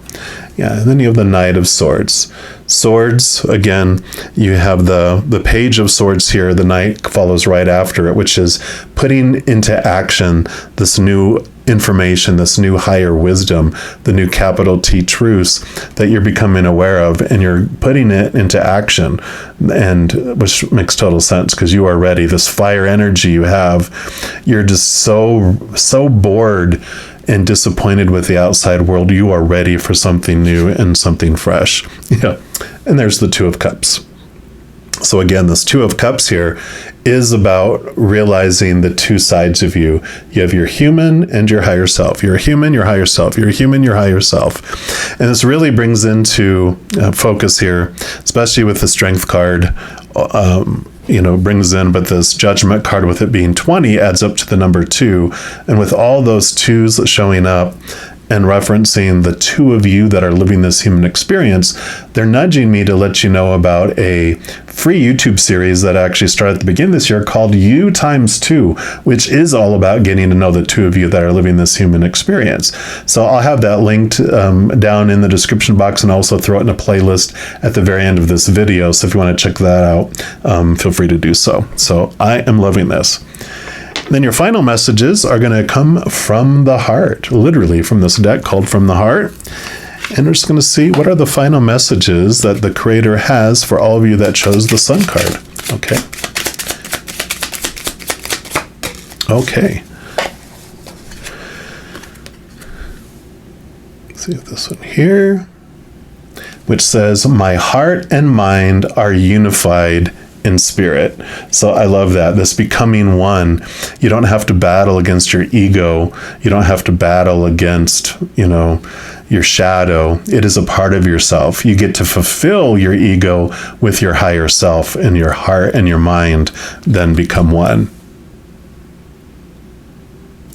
Speaker 1: Yeah, and then you have the Knight of Swords. Swords, again, you have the Page of Swords here. The Knight follows right after it, which is putting into action this new information, this new higher wisdom, the new capital T truths that you're becoming aware of, and you're putting it into action, and which makes total sense because you are ready. This fire energy you have, you're just so bored and disappointed with the outside world. You are ready for something new and something fresh. Yeah. And there's the 2 of Cups. So again, this 2 of Cups here is about realizing the 2 sides of you. You have your human and your higher self. You're a human, your higher self. You're a human, your higher self. And this really brings into focus here, especially with the Strength card, brings in, but this Judgment card, with it being 20, adds up to the number 2. And with all those 2s showing up and referencing the 2 of you that are living this human experience, they're nudging me to let you know about a free YouTube series that actually started at the beginning of this year called You Times 2, which is all about getting to know the 2 of you that are living this human experience. So I'll have that linked down in the description box, and also throw it in a playlist at the very end of this video. So if you want to check that out, feel free to do so. So I am loving this. Then your final messages are going to come from the heart, literally from this deck called From the Heart. And we're just going to see what are the final messages that the Creator has for all of you that chose the Sun card. Okay. Okay. Let's see if this one here, which says, my heart and mind are unified in spirit. So I love that. This becoming one. You don't have to battle against your ego. You don't have to battle against, your shadow. It is a part of yourself. You get to fulfill your ego with your higher self, and your heart and your mind then become one.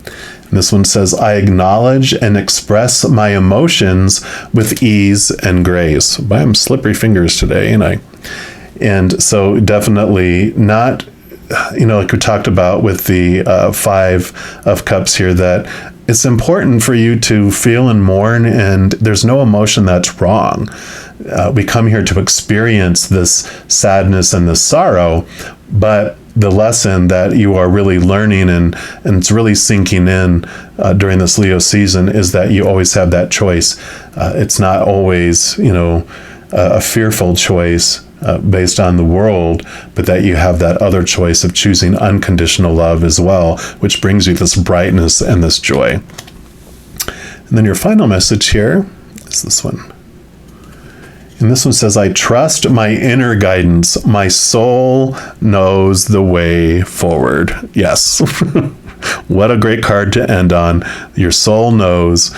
Speaker 1: And this one says, I acknowledge and express my emotions with ease and grace. Boy, I'm slippery fingers today, ain't I? And so definitely not, like we talked about with the 5 of Cups here, that it's important for you to feel and mourn, and there's no emotion that's wrong. We come here to experience this sadness and this sorrow, but the lesson that you are really learning and it's really sinking in during this Leo season is that you always have that choice. It's not always, a fearful choice based on the world, but that you have that other choice of choosing unconditional love as well, which brings you this brightness and this joy. And then your final message here is this one. And this one says, I trust my inner guidance. My soul knows the way forward. Yes. What a great card to end on. Your soul knows.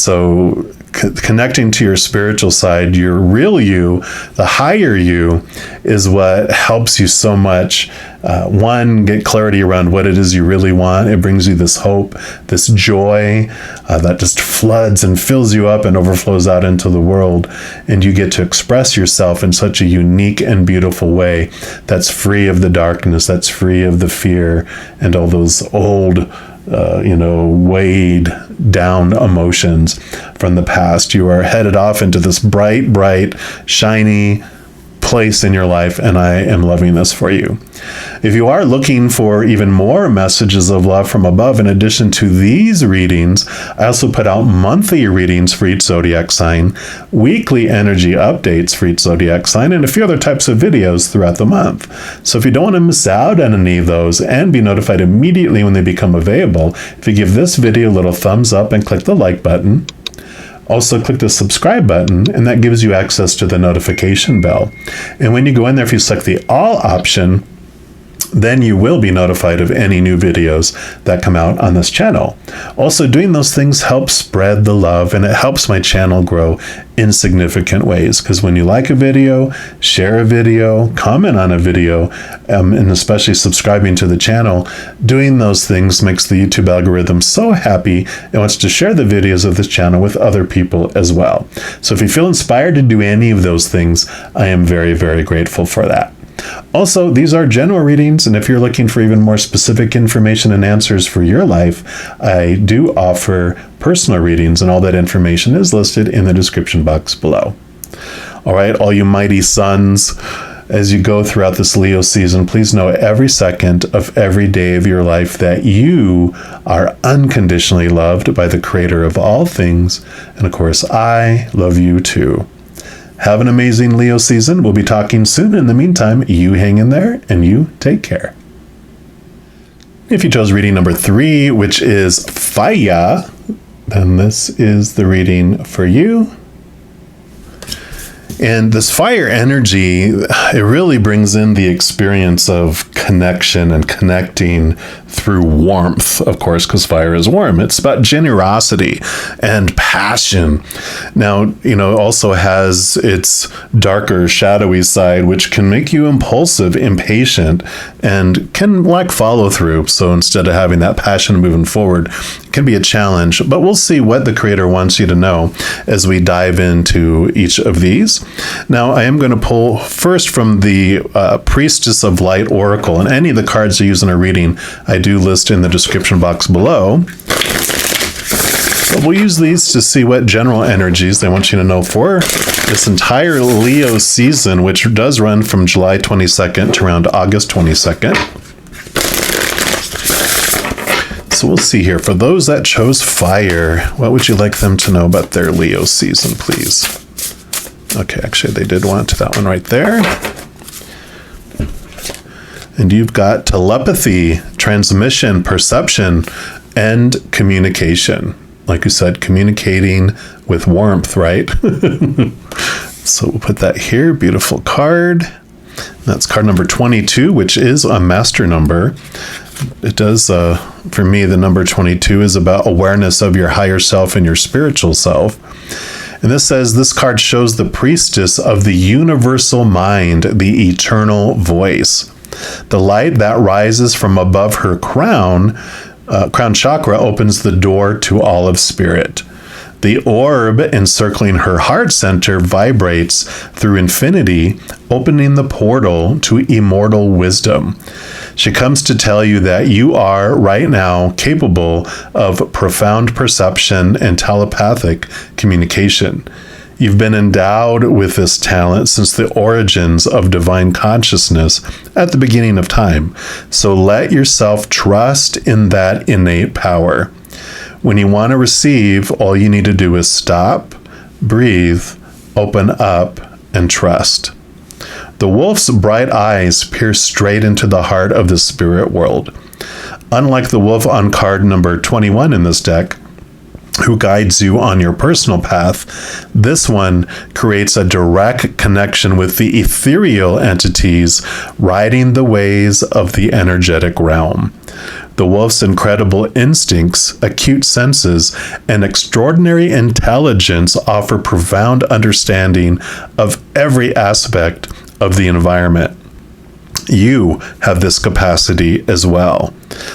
Speaker 1: So connecting to your spiritual side, your real you, the higher you, is what helps you so much. One, get clarity around what it is you really want. It brings you this hope, this joy that just floods and fills you up and overflows out into the world. And you get to express yourself in such a unique and beautiful way that's free of the darkness, that's free of the fear and all those old weighed down emotions from the past. You are headed off into this bright, shiny place in your life, and I am loving this for you. If you are looking for even more messages of love from above, in addition to these readings, I also put out monthly readings for each zodiac sign, weekly energy updates for each zodiac sign, and a few other types of videos throughout the month. So if you don't want to miss out on any of those and be notified immediately when they become available, if you give this video a little thumbs up and click the like button, also click the subscribe button, and that gives you access to the notification bell. And when you go in there, if you select the all option, then you will be notified of any new videos that come out on this channel. Also, doing those things helps spread the love, and it helps my channel grow in significant ways, because when you like a video, share a video, comment on a video, and especially subscribing to the channel, doing those things makes the YouTube algorithm so happy and wants to share the videos of this channel with other people as well. So if you feel inspired to do any of those things, I am very, very grateful for that. Also, these are general readings, and if you're looking for even more specific information and answers for your life, I do offer personal readings, and all that information is listed in the description box below. All right, all you mighty sons, as you go throughout this Leo season, please know every second of every day of your life that you are unconditionally loved by the Creator of all things, and of course, I love you too. Have an amazing Leo season. We'll be talking soon. In the meantime, you hang in there and you take care. If you chose reading number 3, which is Fire, then this is the reading for you. And this fire energy, it really brings in the experience of connection and connecting through warmth, of course, because fire is warm. It's about generosity and passion. Now, it also has its darker, shadowy side, which can make you impulsive, impatient, and can lack follow through. So instead of having that passion moving forward, it can be a challenge. But we'll see what the Creator wants you to know as we dive into each of these. Now, I am going to pull first from the Priestess of Light Oracle, and any of the cards I use in a reading, I do list in the description box below. But we'll use these to see what general energies they want you to know for this entire Leo season, which does run from July 22nd to around August 22nd. So we'll see here. For those that chose fire, what would you like them to know about their Leo season, please? Okay, actually, they did want that one right there. And you've got telepathy, transmission, perception, and communication. Like you said, communicating with warmth, right? So we'll put that here. Beautiful card. That's card number 22, which is a master number. It does, for me, the number 22 is about awareness of your higher self and your spiritual self. And this says, this card shows the priestess of the universal mind, the eternal voice. The light that rises from above her crown chakra opens the door to all of spirit. The orb encircling her heart center vibrates through infinity, opening the portal to immortal wisdom. She comes to tell you that you are right now capable of profound perception and telepathic communication. You've been endowed with this talent since the origins of divine consciousness at the beginning of time. So let yourself trust in that innate power. When you want to receive, all you need to do is stop, breathe, open up, and trust. The wolf's bright eyes pierce straight into the heart of the spirit world. Unlike the wolf on card number 21 in this deck, who guides you on your personal path. This one creates a direct connection with the ethereal entities riding the ways of the energetic realm. The wolf's incredible instincts, acute senses, and extraordinary intelligence offer profound understanding of every aspect of the environment. You have this capacity as well.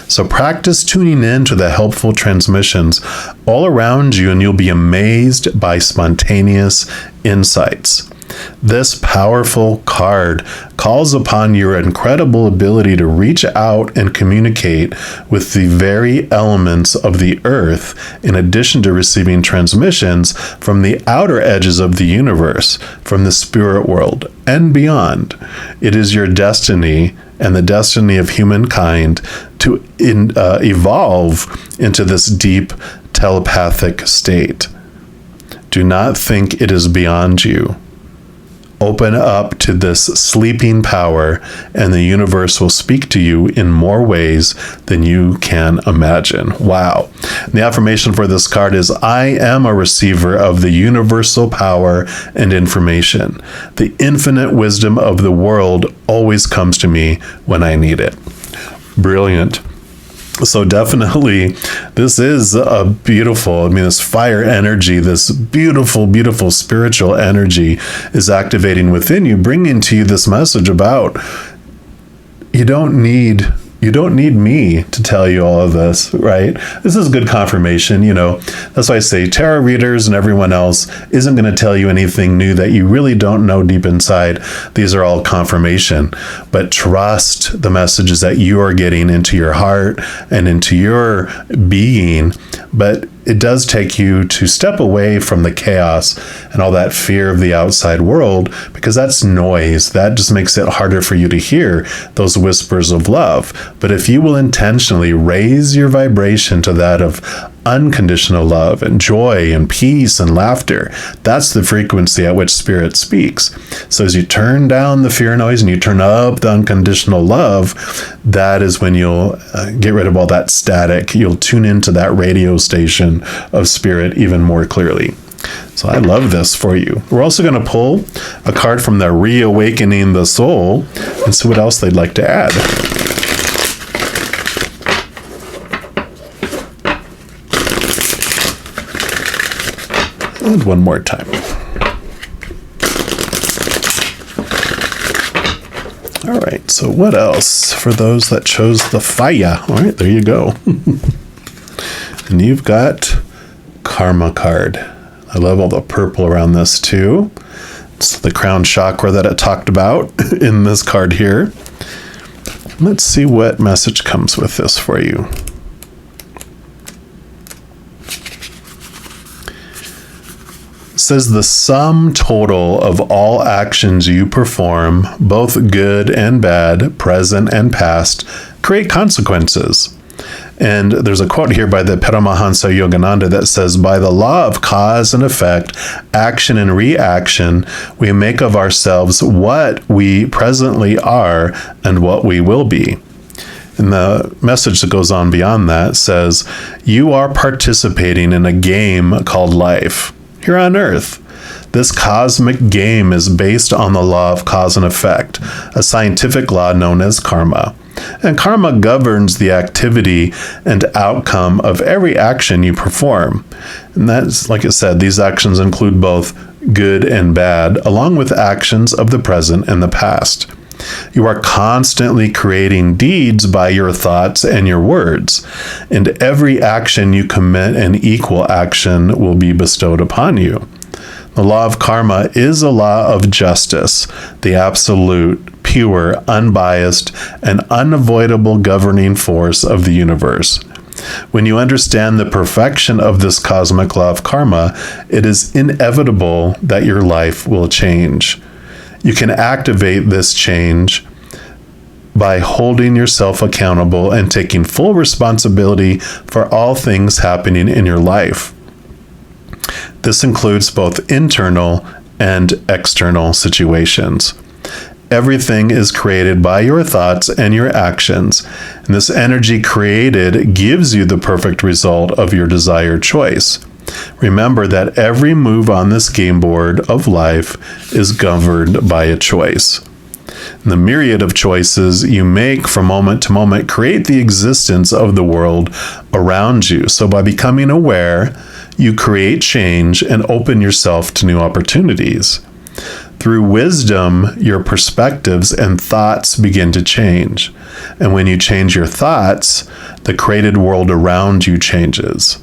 Speaker 1: So practice tuning in to the helpful transmissions all around you, and you'll be amazed by spontaneous insights. This powerful card calls upon your incredible ability to reach out and communicate with the very elements of the earth, in addition to receiving transmissions from the outer edges of the universe, from the spirit world, and beyond. It is your destiny and the destiny of humankind to evolve into this deep telepathic state. Do not think it is beyond you. Open up to this sleeping power, and the universe will speak to you in more ways than you can imagine. Wow. And the affirmation for this card is, I am a receiver of the universal power and information. The infinite wisdom of the world always comes to me when I need it. Brilliant. So definitely, this is a beautiful, this fire energy, this beautiful, beautiful spiritual energy is activating within you, bringing to you this message about you don't need me to tell you all of this, right? This is good confirmation, That's why I say tarot readers and everyone else isn't going to tell you anything new that you really don't know deep inside. These are all confirmation. But trust the messages that you are getting into your heart and into your being. But it does take you to step away from the chaos and all that fear of the outside world, because that's noise. That just makes it harder for you to hear those whispers of love. But if you will intentionally raise your vibration to that of unconditional love and joy and peace and laughter, that's the frequency at which spirit speaks. So as you turn down the fear noise and you turn up the unconditional love, that is when you'll get rid of all that static. You'll tune into that radio station of spirit even more clearly. So I love this for you. We're also going to pull a card from the Reawakening the Soul and see what else they'd like to add. And one more time. All right, so what else for those that chose the fire? All right, there you go. And you've got Karma card. I love all the purple around this too. It's the crown chakra that it talked about in this card here. Let's see what message comes with this for you. It says the sum total of all actions you perform, both good and bad, present and past, create consequences. And there's a quote here by the Paramahansa Yogananda that says, by the law of cause and effect, action and reaction, we make of ourselves what we presently are and what we will be. And the message that goes on beyond that says, you are participating in a game called life here on Earth. This cosmic game is based on the law of cause and effect, a scientific law known as karma. And karma governs the activity and outcome of every action you perform. And that's, like I said, these actions include both good and bad, along with actions of the present and the past. You are constantly creating deeds by your thoughts and your words, and every action you commit, an equal action will be bestowed upon you. The law of karma is a law of justice, the absolute, pure, unbiased, and unavoidable governing force of the universe. When you understand the perfection of this cosmic law of karma, it is inevitable that your life will change. You can activate this change by holding yourself accountable and taking full responsibility for all things happening in your life. This includes both internal and external situations. Everything is created by your thoughts and your actions, and this energy created gives you the perfect result of your desired choice. Remember that every move on this game board of life is governed by a choice. And the myriad of choices you make from moment to moment create the existence of the world around you. So by becoming aware, you create change and open yourself to new opportunities. Through wisdom, your perspectives and thoughts begin to change. And when you change your thoughts, the created world around you changes.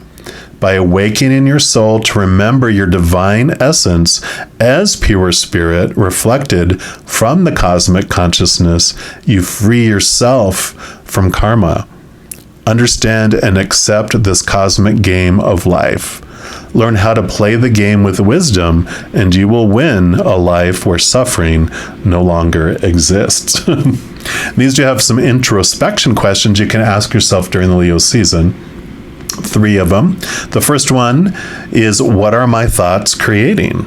Speaker 1: By awakening your soul to remember your divine essence as pure spirit reflected from the cosmic consciousness, you free yourself from karma. Understand and accept this cosmic game of life. Learn how to play the game with wisdom, and you will win a life where suffering no longer exists. These do have some introspection questions you can ask yourself during the Leo season. 3 of them. The first one is, what are my thoughts creating?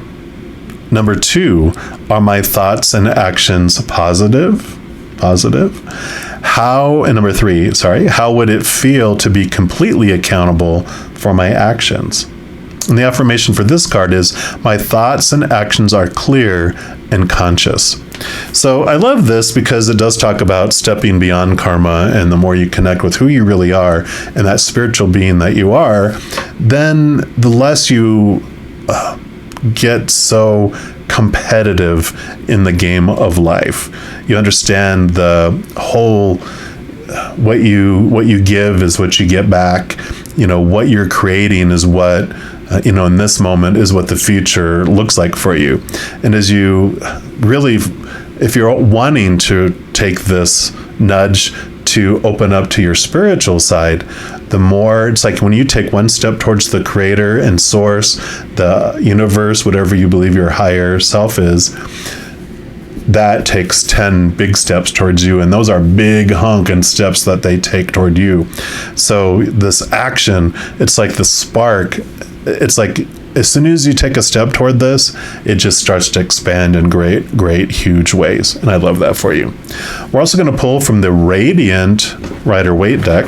Speaker 1: Number 2, are my thoughts and actions positive? And number 3, how would it feel to be completely accountable for my actions? And the affirmation for this card is, my thoughts and actions are clear and conscious. So I love this because it does talk about stepping beyond karma, and the more you connect with who you really are and that spiritual being that you are, then the less you get so competitive in the game of life. You understand the whole, what you give is what you get back. What you're creating is what, in this moment is what the future looks like for you. And as you really, if you're wanting to take this nudge to open up to your spiritual side, the more, it's like when you take one step towards the creator and source, the universe, whatever you believe your higher self is, that takes 10 big steps towards you, and those are big honking steps that they take toward you. So this action, it's like the spark. It's like as soon as you take a step toward this, it just starts to expand in great, huge ways. And I love that for you. We're also going to pull from the Radiant Rider-Waite deck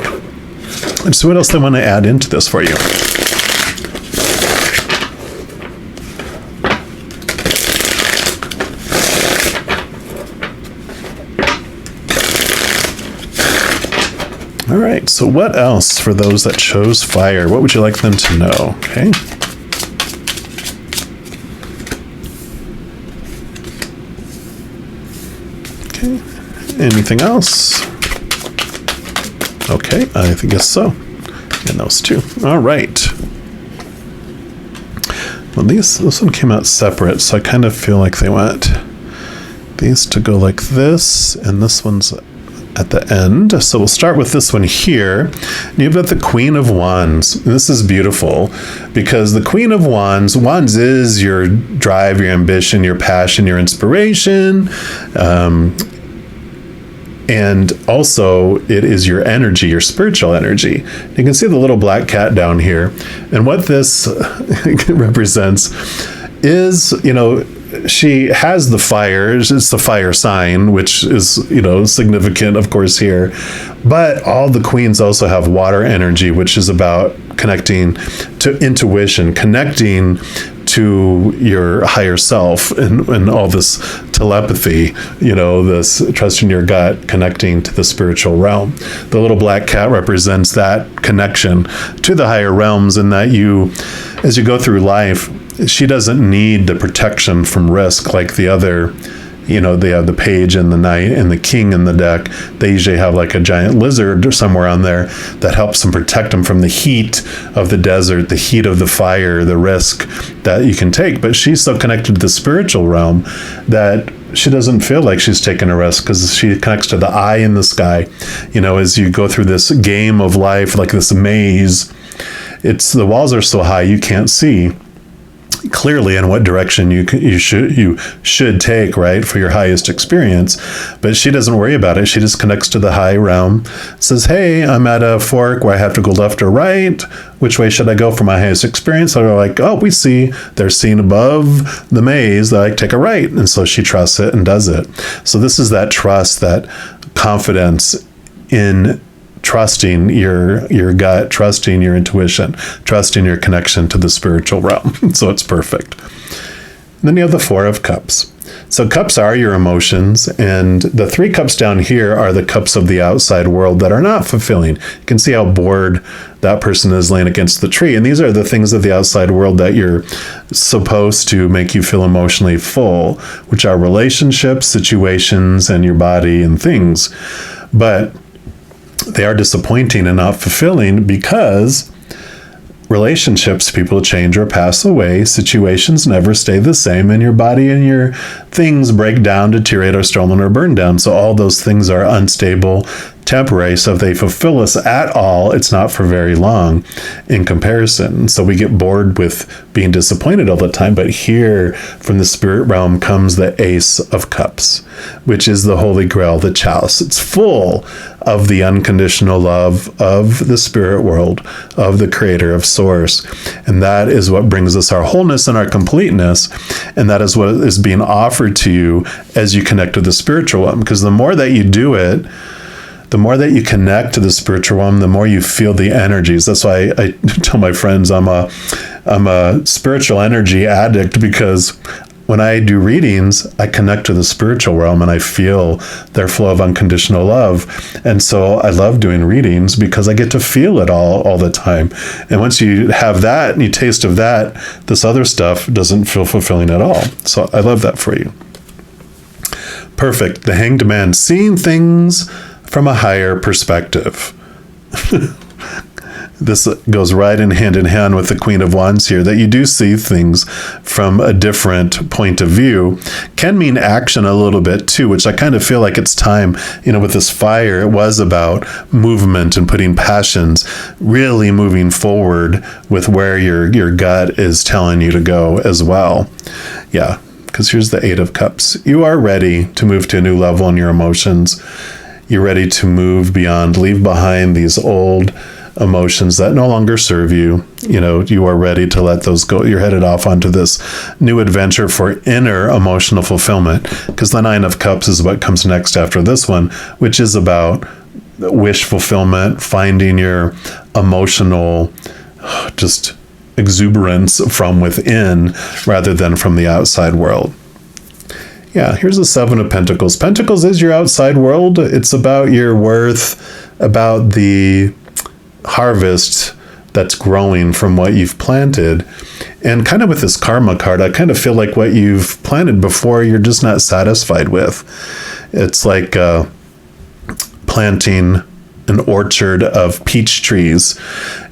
Speaker 1: and see what else they want to add into this for you. All right, so what else for those that chose fire? What would you like them to know? Okay. Okay, anything else? Okay, I guess so. And those two. All right. Well, this one came out separate, so I kind of feel like they want these to go like this, and this one's at the end. So we'll start with this one here. You've got the Queen of Wands. And this is beautiful because the Queen of Wands is your drive, your ambition, your passion, your inspiration. And also it is your energy, your spiritual energy. You can see the little black cat down here. And what this represents is, she has the fire. It's the fire sign, which is, significant, of course, here. But all the queens also have water energy, which is about connecting to intuition, connecting to your higher self, and all this telepathy, this trust in your gut, connecting to the spiritual realm. The little black cat represents that connection to the higher realms, and that as you go through life, she doesn't need the protection from risk like the other. They have the page and the knight and the king in the deck. They usually have like a giant lizard or somewhere on there that helps them protect them from the heat of the desert, the heat of the fire, the risk that you can take. But she's so connected to the spiritual realm that she doesn't feel like she's taking a risk because she connects to the eye in the sky. As you go through this game of life, like this maze, the walls are so high you can't see clearly in what direction you should take, right, for your highest experience. But she doesn't worry about it. She just connects to the high realm, says, hey, I'm at a fork where I have to go left or right. Which way should I go for my highest experience? So they're like, oh, we see they're seen above the maze. They're like, take a right. And so she trusts it and does it. So this is that trust, that confidence in trusting your gut, trusting your intuition, trusting your connection to the spiritual realm. So it's perfect. And then you have the Four of Cups. So cups are your emotions, and the 3 cups down here are the cups of the outside world that are not fulfilling. You can see how bored that person is laying against the tree. And these are the things of the outside world that you're supposed to make you feel emotionally full, which are relationships, situations, and your body and things. But they are disappointing and not fulfilling because relationships, people change or pass away. Situations never stay the same, and your body and your things break down, deteriorate, or stolen or burned down. So all those things are unstable, temporary. So if they fulfill us at all, it's not for very long in comparison. So we get bored with being disappointed all the time. But here from the spirit realm comes the Ace of Cups, which is the Holy Grail, the chalice. It's full of the unconditional love of the spirit world, of the creator, of source. And that is what brings us our wholeness and our completeness. And that is what is being offered to you as you connect to the spiritual one. Because the more that you do it, the more that you connect to the spiritual realm, the more you feel the energies. That's why I tell my friends I'm a spiritual energy addict, because when I do readings, I connect to the spiritual realm and I feel their flow of unconditional love. And so I love doing readings because I get to feel it all the time. And once you have that and you taste of that, this other stuff doesn't feel fulfilling at all. So I love that for you. Perfect. The Hanged Man, seeing things from a higher perspective. This goes right in hand with the Queen of Wands here, that you do see things from a different point of view. Can mean action a little bit too, which I kind of feel like it's time, with this fire, it was about movement and putting passions, really moving forward with where your gut is telling you to go as well. Yeah, because here's the Eight of Cups. You are ready to move to a new level in your emotions. You're ready to move beyond, leave behind these old emotions that no longer serve you. You are ready to let those go. You're headed off onto this new adventure for inner emotional fulfillment, because the Nine of Cups is what comes next after this one, which is about wish fulfillment, finding your emotional just exuberance from within rather than from the outside world. Yeah, here's the Seven of Pentacles. Pentacles is your outside world. It's about your worth, about the harvest that's growing from what you've planted. And kind of with this karma card, I kind of feel like what you've planted before, you're just not satisfied with. It's like planting an orchard of peach trees,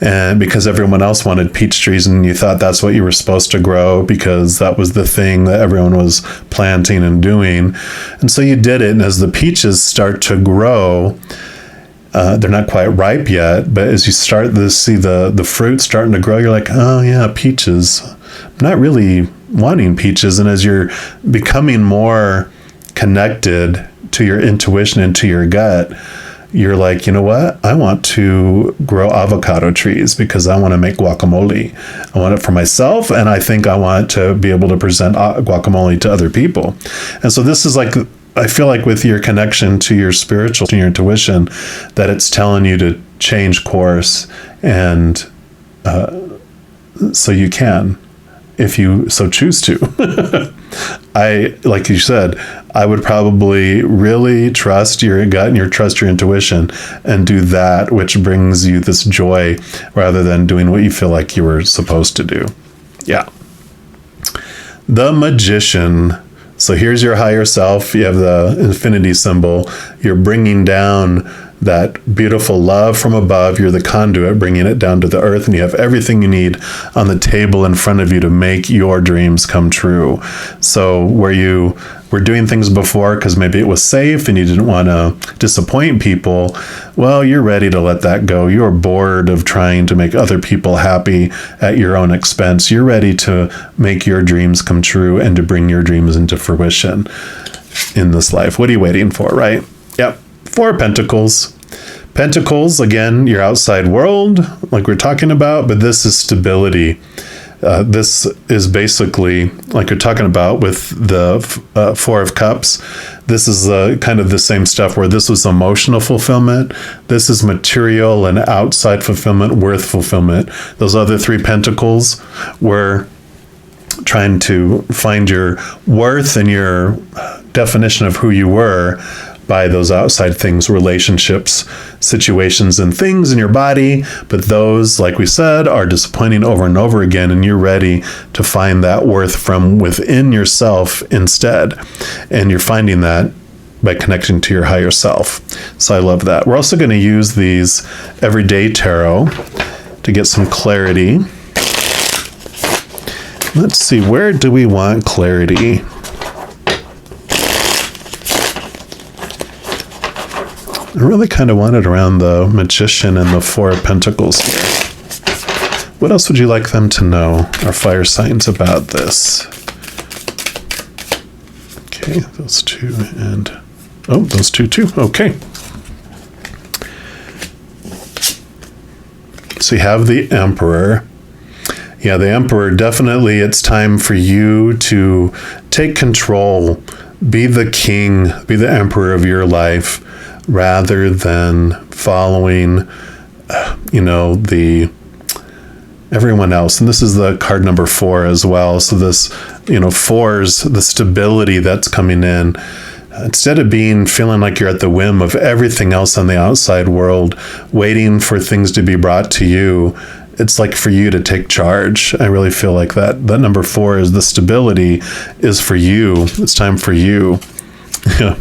Speaker 1: and because everyone else wanted peach trees and you thought that's what you were supposed to grow because that was the thing that everyone was planting and doing. And so you did it. And as the peaches start to grow, they're not quite ripe yet, but as you start to see the fruit starting to grow, you're like, oh yeah, peaches. I'm not really wanting peaches. And as you're becoming more connected to your intuition and to your gut, you're like, you know what? I want to grow avocado trees because I want to make guacamole. I want it for myself, and I think I want to be able to present guacamole to other people. And so this is like, I feel like with your connection to your spiritual, to your intuition, that it's telling you to change course, and so you can, if you so choose to. Like you said, I would probably really trust your gut and trust your intuition and do that which brings you this joy rather than doing what you feel like you were supposed to do. Yeah. The Magician. So here's your higher self. You have the infinity symbol. You're bringing down that beautiful love from above. You're the conduit, bringing it down to the earth, and you have everything you need on the table in front of you to make your dreams come true. So where you were doing things before because maybe it was safe and you didn't want to disappoint people, well, you're ready to let that go. You're bored of trying to make other people happy at your own expense. You're ready to make your dreams come true and to bring your dreams into fruition in this life. What are you waiting for, right? Yep. Four of Pentacles. Pentacles, again, your outside world, like we're talking about, but this is stability. This is basically, like you're talking about with the Four of Cups, this is kind of the same stuff where this was emotional fulfillment. This is material and outside fulfillment, worth fulfillment. Those other three pentacles were trying to find your worth and your definition of who you were by those outside things, relationships, situations, and things in your body. But those, like we said, are disappointing over and over again, and you're ready to find that worth from within yourself instead. And you're finding that by connecting to your higher self. So I love that. We're also going to use these everyday tarot to get some clarity. Let's see, where do we want clarity? I really kind of want it around the Magician and the Four of Pentacles here. What else would you like them to know, our fire signs, about this? Okay, those two and... oh, those two too. Okay. So you have the Emperor. Yeah, the Emperor, definitely it's time for you to take control, be the king, be the emperor of your life, rather than following, everyone else. And this is the card number 4 as well. So this, 4's the stability that's coming in. Instead of feeling like you're at the whim of everything else on the outside world, waiting for things to be brought to you, it's like for you to take charge. I really feel like that number 4 is the stability is for you. It's time for you. Yeah.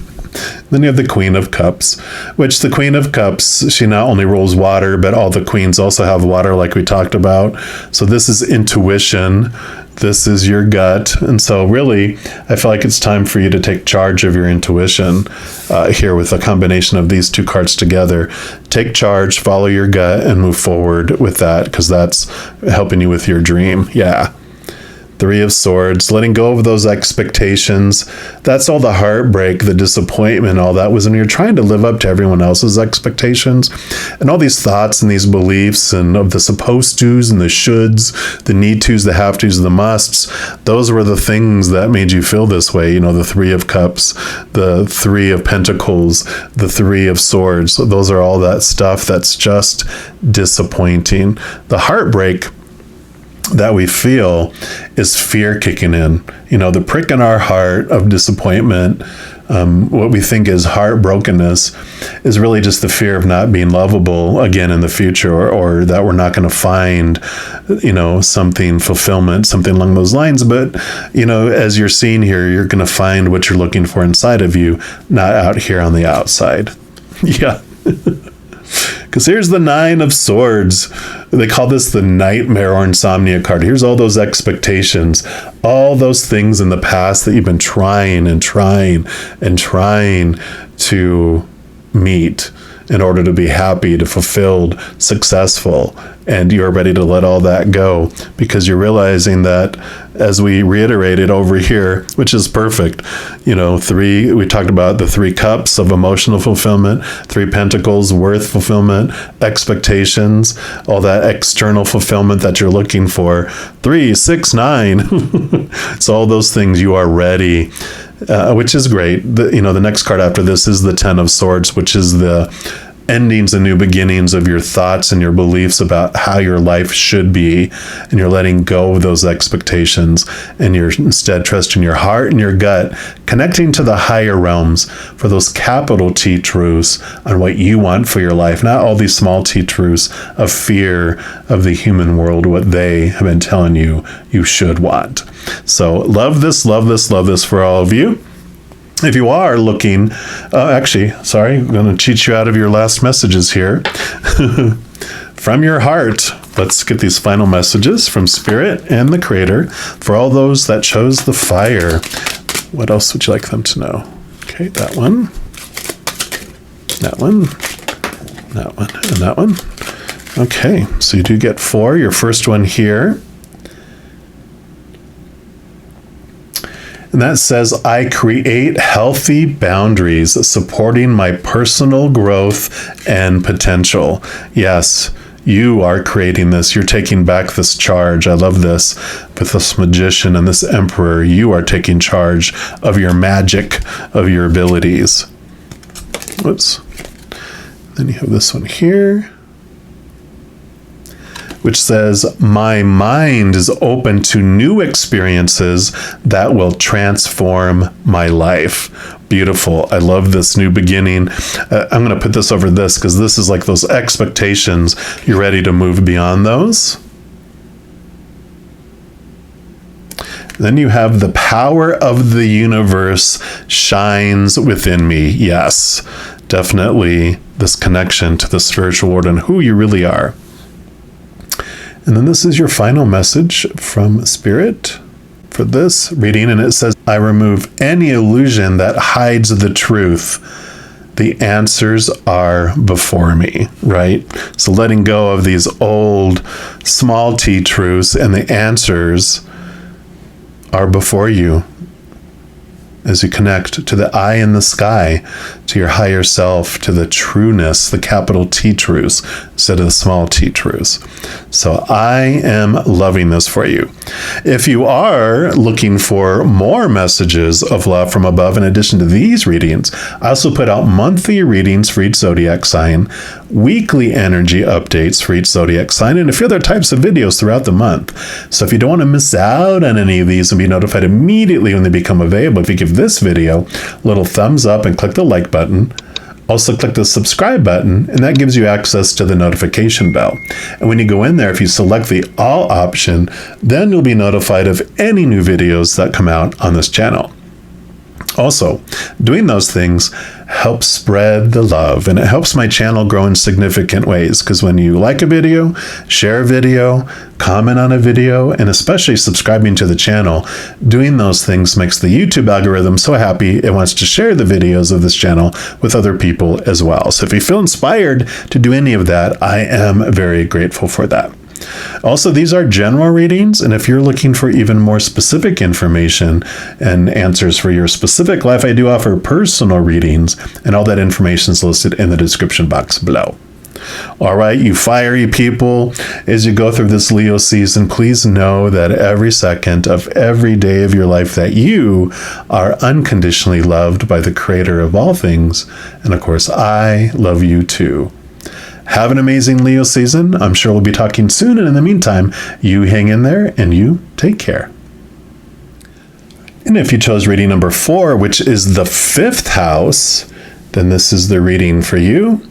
Speaker 1: Then you have the Queen of Cups, which the Queen of Cups, she not only rules water, but all the queens also have water, like we talked about. So this is intuition. This is your gut. And so really, I feel like it's time for you to take charge of your intuition here with a combination of these two cards together. Take charge, follow your gut, and move forward with that, because that's helping you with your dream. Yeah. 3 of Swords, letting go of those expectations. That's all the heartbreak, the disappointment, all that was when you're trying to live up to everyone else's expectations. And all these thoughts and these beliefs and of the supposed tos and the shoulds, the need tos, the have tos, the musts, those were the things that made you feel this way. The 3 of Cups, the 3 of Pentacles, the 3 of Swords. Those are all that stuff that's just disappointing. The heartbreak that we feel is fear kicking in. The prick in our heart of disappointment, what we think is heartbrokenness, is really just the fear of not being lovable again in the future, or that we're not going to find, something fulfillment, something along those lines. But, as you're seeing here, you're going to find what you're looking for inside of you, not out here on the outside. Yeah. Because here's the 9 of Swords. They call this the nightmare or insomnia card. Here's all those expectations, all those things in the past that you've been trying and trying and trying to meet in order to be happy, to fulfilled, successful. And you're ready to let all that go because you're realizing that, as we reiterated over here, which is perfect, 3, we talked about the 3 cups of emotional fulfillment, 3 pentacles, worth fulfillment, expectations, all that external fulfillment that you're looking for. 3, 6, 9. So all those things, you are ready. Which is great. The next card after this is the 10 of Swords, which is the endings and new beginnings of your thoughts and your beliefs about how your life should be. And you're letting go of those expectations, and you're instead trusting your heart and your gut, connecting to the higher realms for those capital T truths on what you want for your life, not all these small T truths of fear of the human world, what they have been telling you you should want. So love this for all of you. If you are looking, I'm going to cheat you out of your last messages here. From your heart, let's get these final messages from Spirit and the Creator for all those that chose the fire. What else would you like them to know? Okay, that one, that one, that one, and that one. Okay, so you do get 4. Your first one here. And that says, I create healthy boundaries supporting my personal growth and potential. Yes, You are creating this. You're taking back this charge. I love this. With this magician and this emperor, you are taking charge of your magic, of your abilities. Whoops. Then you have this one here, which says, my mind is open to new experiences that will transform my life. Beautiful. I love this new beginning. I'm going to put this over this because this is like those expectations. You're ready to move beyond those. Then you have the power of the universe shines within me. Yes, definitely this connection to the spiritual world and who you really are. And then this is your final message from Spirit for this reading. And it says, I remove any illusion that hides the truth. The answers are before me, right? So letting go of these old small t truths, and the answers are before you as you connect to the eye in the sky, to your higher self, to the trueness, the capital T truths, instead of the small t truths. So I am loving this for you. If you are looking for more messages of love from above, in addition to these readings, I also put out monthly readings for each zodiac sign, weekly energy updates for each zodiac sign, and a few other types of videos throughout the month. So if you don't want to miss out on any of these and be notified immediately when they become available, if you give this video a little thumbs up and click the like button, also click the subscribe button, and that gives you access to the notification bell. And when you go in there, if you select the all option, then you'll be notified of any new videos that come out on this channel. Also, doing those things helps spread the love, and it helps my channel grow in significant ways, because when you like a video, share a video, comment on a video, and especially subscribing to the channel, doing those things makes the YouTube algorithm so happy it wants to share the videos of this channel with other people as well. So if you feel inspired to do any of that, I am very grateful for that. Also, these are general readings, and if you're looking for even more specific information and answers for your specific life, I do offer personal readings, and all that information is listed in the description box below. All right, you fiery people, as you go through this Leo season, please know that every second of every day of your life that you are unconditionally loved by the Creator of all things, and of course, I love you too. Have an amazing Leo season. I'm sure we'll be talking soon. And in the meantime, you hang in there and you take care. And if you chose reading number 4, which is the 5th house, then this is the reading for you.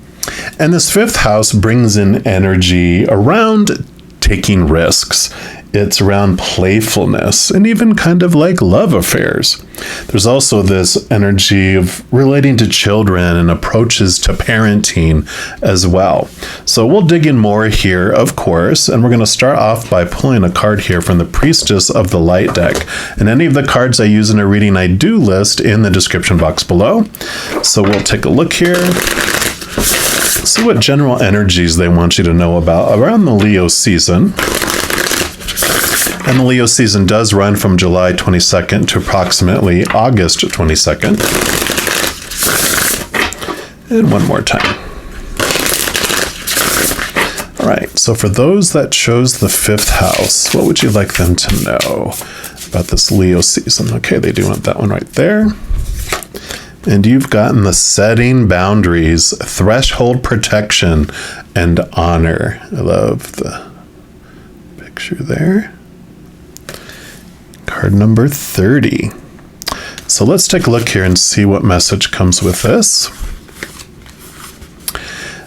Speaker 1: And this 5th house brings in energy around taking risks. It's around playfulness and even kind of like love affairs. There's also this energy of relating to children and approaches to parenting as well. So we'll dig in more here, of course, and we're going to start off by pulling a card here from the Priestess of the Light deck. And any of the cards I use in a reading, I do list in the description box below. So we'll take a look here. See what general energies they want you to know about around the Leo season. And the Leo season does run from July 22nd to approximately August 22nd. And one more time. All right, so for those that chose the 5th house, what would you like them to know about this Leo season? Okay, they do want that one right there. And you've gotten the setting boundaries, threshold protection, and honor. I love the picture there. Card number 30. So let's take a look here and see what message comes with this.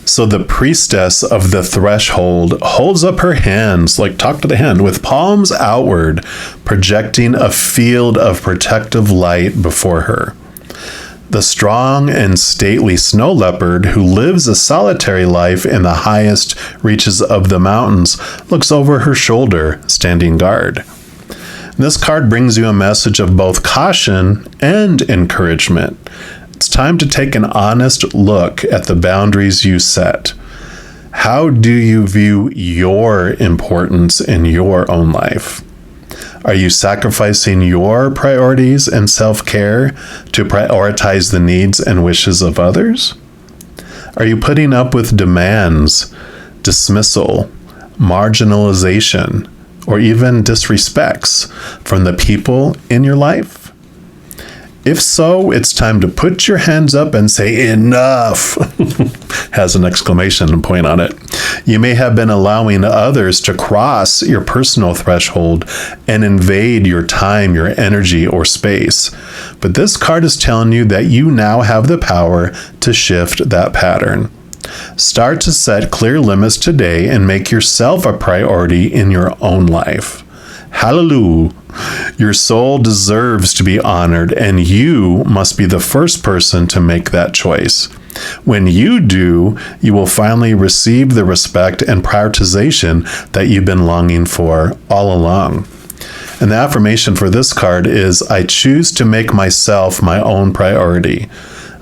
Speaker 1: So the Priestess of the Threshold holds up her hands, like talk to the hand, with palms outward, projecting a field of protective light before her. The strong and stately snow leopard, who lives a solitary life in the highest reaches of the mountains, looks over her shoulder, standing guard. This card brings you a message of both caution and encouragement. It's time to take an honest look at the boundaries you set. How do you view your importance in your own life? Are you sacrificing your priorities and self-care to prioritize the needs and wishes of others? Are you putting up with demands dismissal, marginalization, or even disrespects from the people in your life? If so, it's time to put your hands up and say, enough, has an exclamation point on it. You may have been allowing others to cross your personal threshold and invade your time, your energy, or space. But this card is telling you that you now have the power to shift that pattern. Start to set clear limits today and make yourself a priority in your own life. Hallelujah. Your soul deserves to be honored, and you must be the first person to make that choice. When you do, you will finally receive the respect and prioritization that you've been longing for all along. And the affirmation for this card is, I choose to make myself my own priority.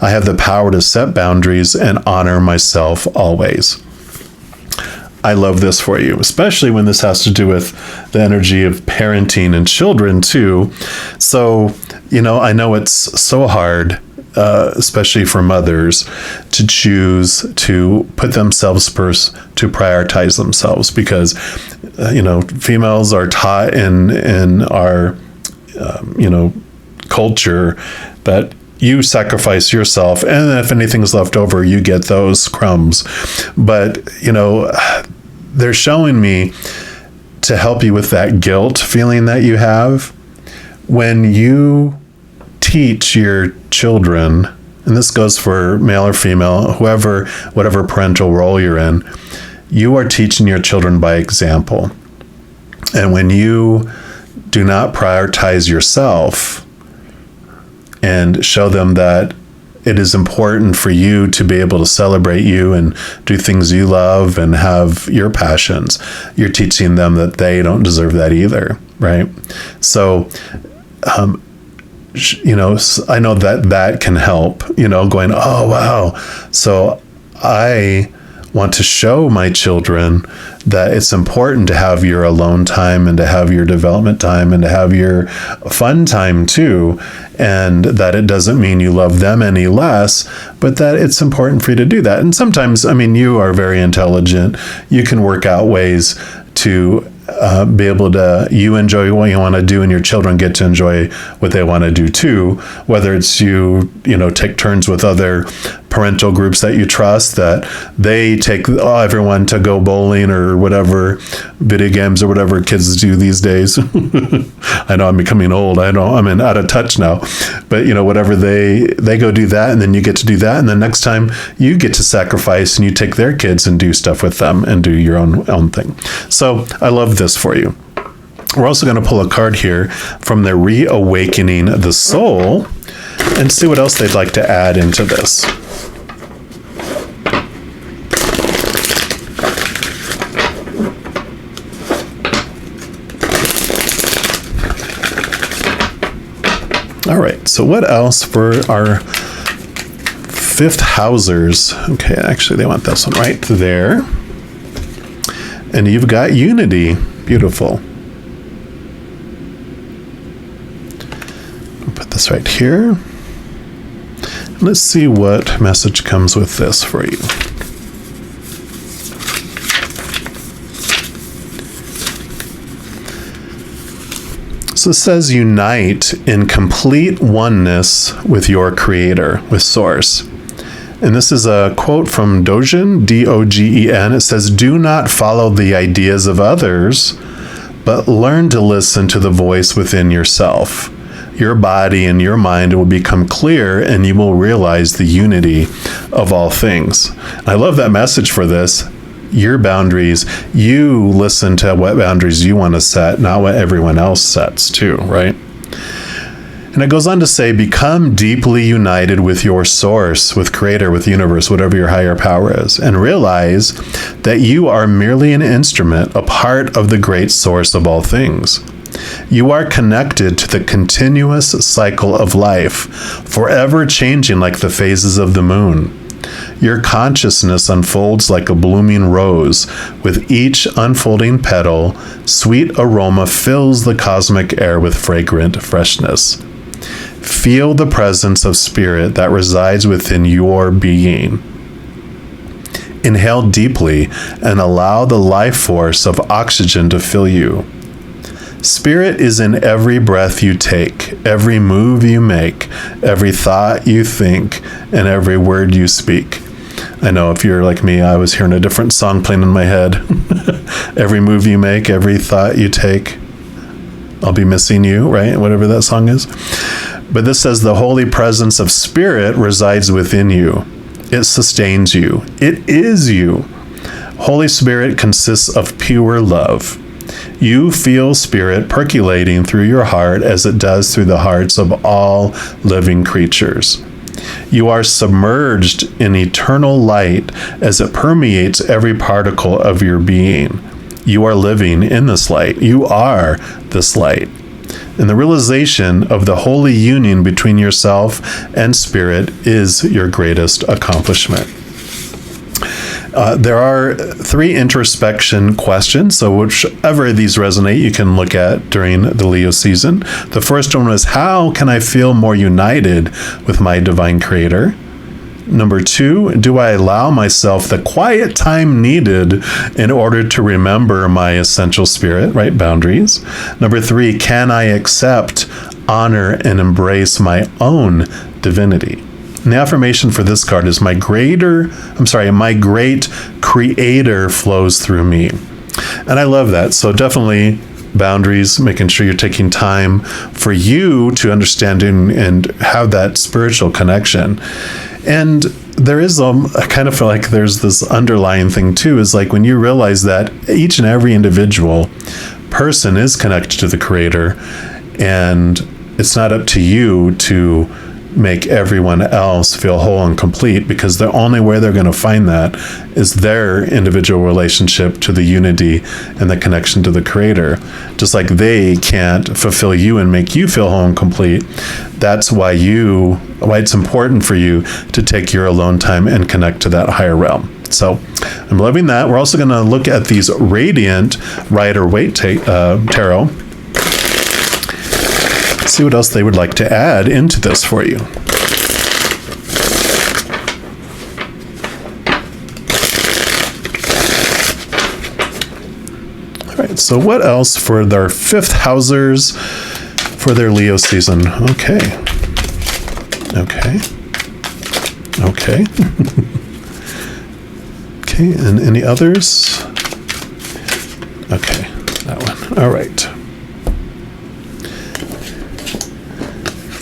Speaker 1: I have the power to set boundaries and honor myself always. I love this for you, especially when this has to do with the energy of parenting and children too. So, I know it's so hard, especially for mothers, to choose to put themselves first, to prioritize themselves, because, females are taught in our, culture that you sacrifice yourself, and if anything's left over, you get those crumbs. But, they're showing me to help you with that guilt feeling that you have. When you teach your children, and this goes for male or female, whatever parental role you're in, you are teaching your children by example. And when you do not prioritize yourself and show them that it is important for you to be able to celebrate you and do things you love and have your passions, you're teaching them that they don't deserve that either, right? So, I know that can help, going, oh, wow. So I want to show my children that it's important to have your alone time and to have your development time and to have your fun time too. And that it doesn't mean you love them any less, but that it's important for you to do that. And sometimes, you are very intelligent. You can work out ways to be able to, you enjoy what you want to do and your children get to enjoy what they want to do too, whether it's you take turns with other parental groups that you trust, that they take everyone to go bowling or whatever, video games or whatever kids do these days. I know I'm becoming old. I'm out of touch now, but whatever they go do that, and then you get to do that, and then next time you get to sacrifice and you take their kids and do stuff with them and do your own thing. So I love this for you. We're also going to pull a card here from the Reawakening the Soul and see what else they'd like to add into this. All right, so what else for our fifth housers? Okay, actually they want this one right there. And you've got unity. Beautiful. I'll put this right here. Let's see what message comes with this for you. So it says unite in complete oneness with your creator, with source. And this is a quote from Dogen, D-O-G-E-N. It says, do not follow the ideas of others, but learn to listen to the voice within yourself. Your body and your mind will become clear, and you will realize the unity of all things. I love that message for this. Your boundaries, you listen to what boundaries you want to set, not what everyone else sets too, right? And it goes on to say, become deeply united with your source, with creator, with the universe, whatever your higher power is, and realize that you are merely an instrument, a part of the great source of all things. You are connected to the continuous cycle of life, forever changing like the phases of the moon. Your consciousness unfolds like a blooming rose. With each unfolding petal, sweet aroma fills the cosmic air with fragrant freshness. Feel the presence of spirit that resides within your being. Inhale deeply and allow the life force of oxygen to fill you. Spirit is in every breath you take, every move you make, every thought you think, and every word you speak. I know if you're like me, I was hearing a different song playing in my head. Every move you make, every thought you take, I'll be missing you, right? Whatever that song is. But this says the holy presence of Spirit resides within you. It sustains you. It is you. Holy Spirit consists of pure love. You feel Spirit percolating through your heart as it does through the hearts of all living creatures. You are submerged in eternal light as it permeates every particle of your being. You are living in this light. You are this light. And the realization of the holy union between yourself and Spirit is your greatest accomplishment. There are 3 introspection questions, so whichever of these resonate, you can look at during the Leo season. The first one was, how can I feel more united with my divine creator? Number 2, do I allow myself the quiet time needed in order to remember my essential spirit, right? Boundaries. Number 3, can I accept, honor, and embrace my own divinity? And the affirmation for this card is my great creator flows through me. And I love that. So definitely boundaries, making sure you're taking time for you to understand and have that spiritual connection. And there is, I kind of feel like there's this underlying thing too, is like when you realize that each and every individual person is connected to the creator, and it's not up to you to make everyone else feel whole and complete, because the only way they're going to find that is their individual relationship to the unity and the connection to the creator. Just like they can't fulfill you and make you feel whole and complete, that's why it's important for you to take your alone time and connect to that higher realm. So I'm loving that. We're also going to look at these Radiant Rider-Waite Tarot. See what else they would like to add into this for you. All right, so what else for their 5th housers for their Leo season? Okay. Okay, and any others? Okay, that one. All right.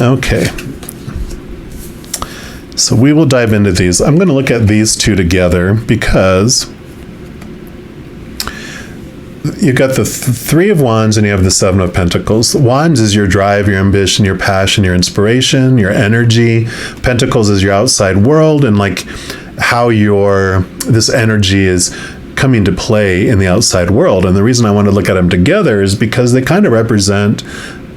Speaker 1: Okay, so we will dive into these. I'm going to look at these 2 together because you got the 3 of Wands and you have the 7 of Pentacles. Wands is your drive, your ambition, your passion, your inspiration, your energy. Pentacles is your outside world and like how this energy is coming to play in the outside world. And the reason I want to look at them together is because they kind of represent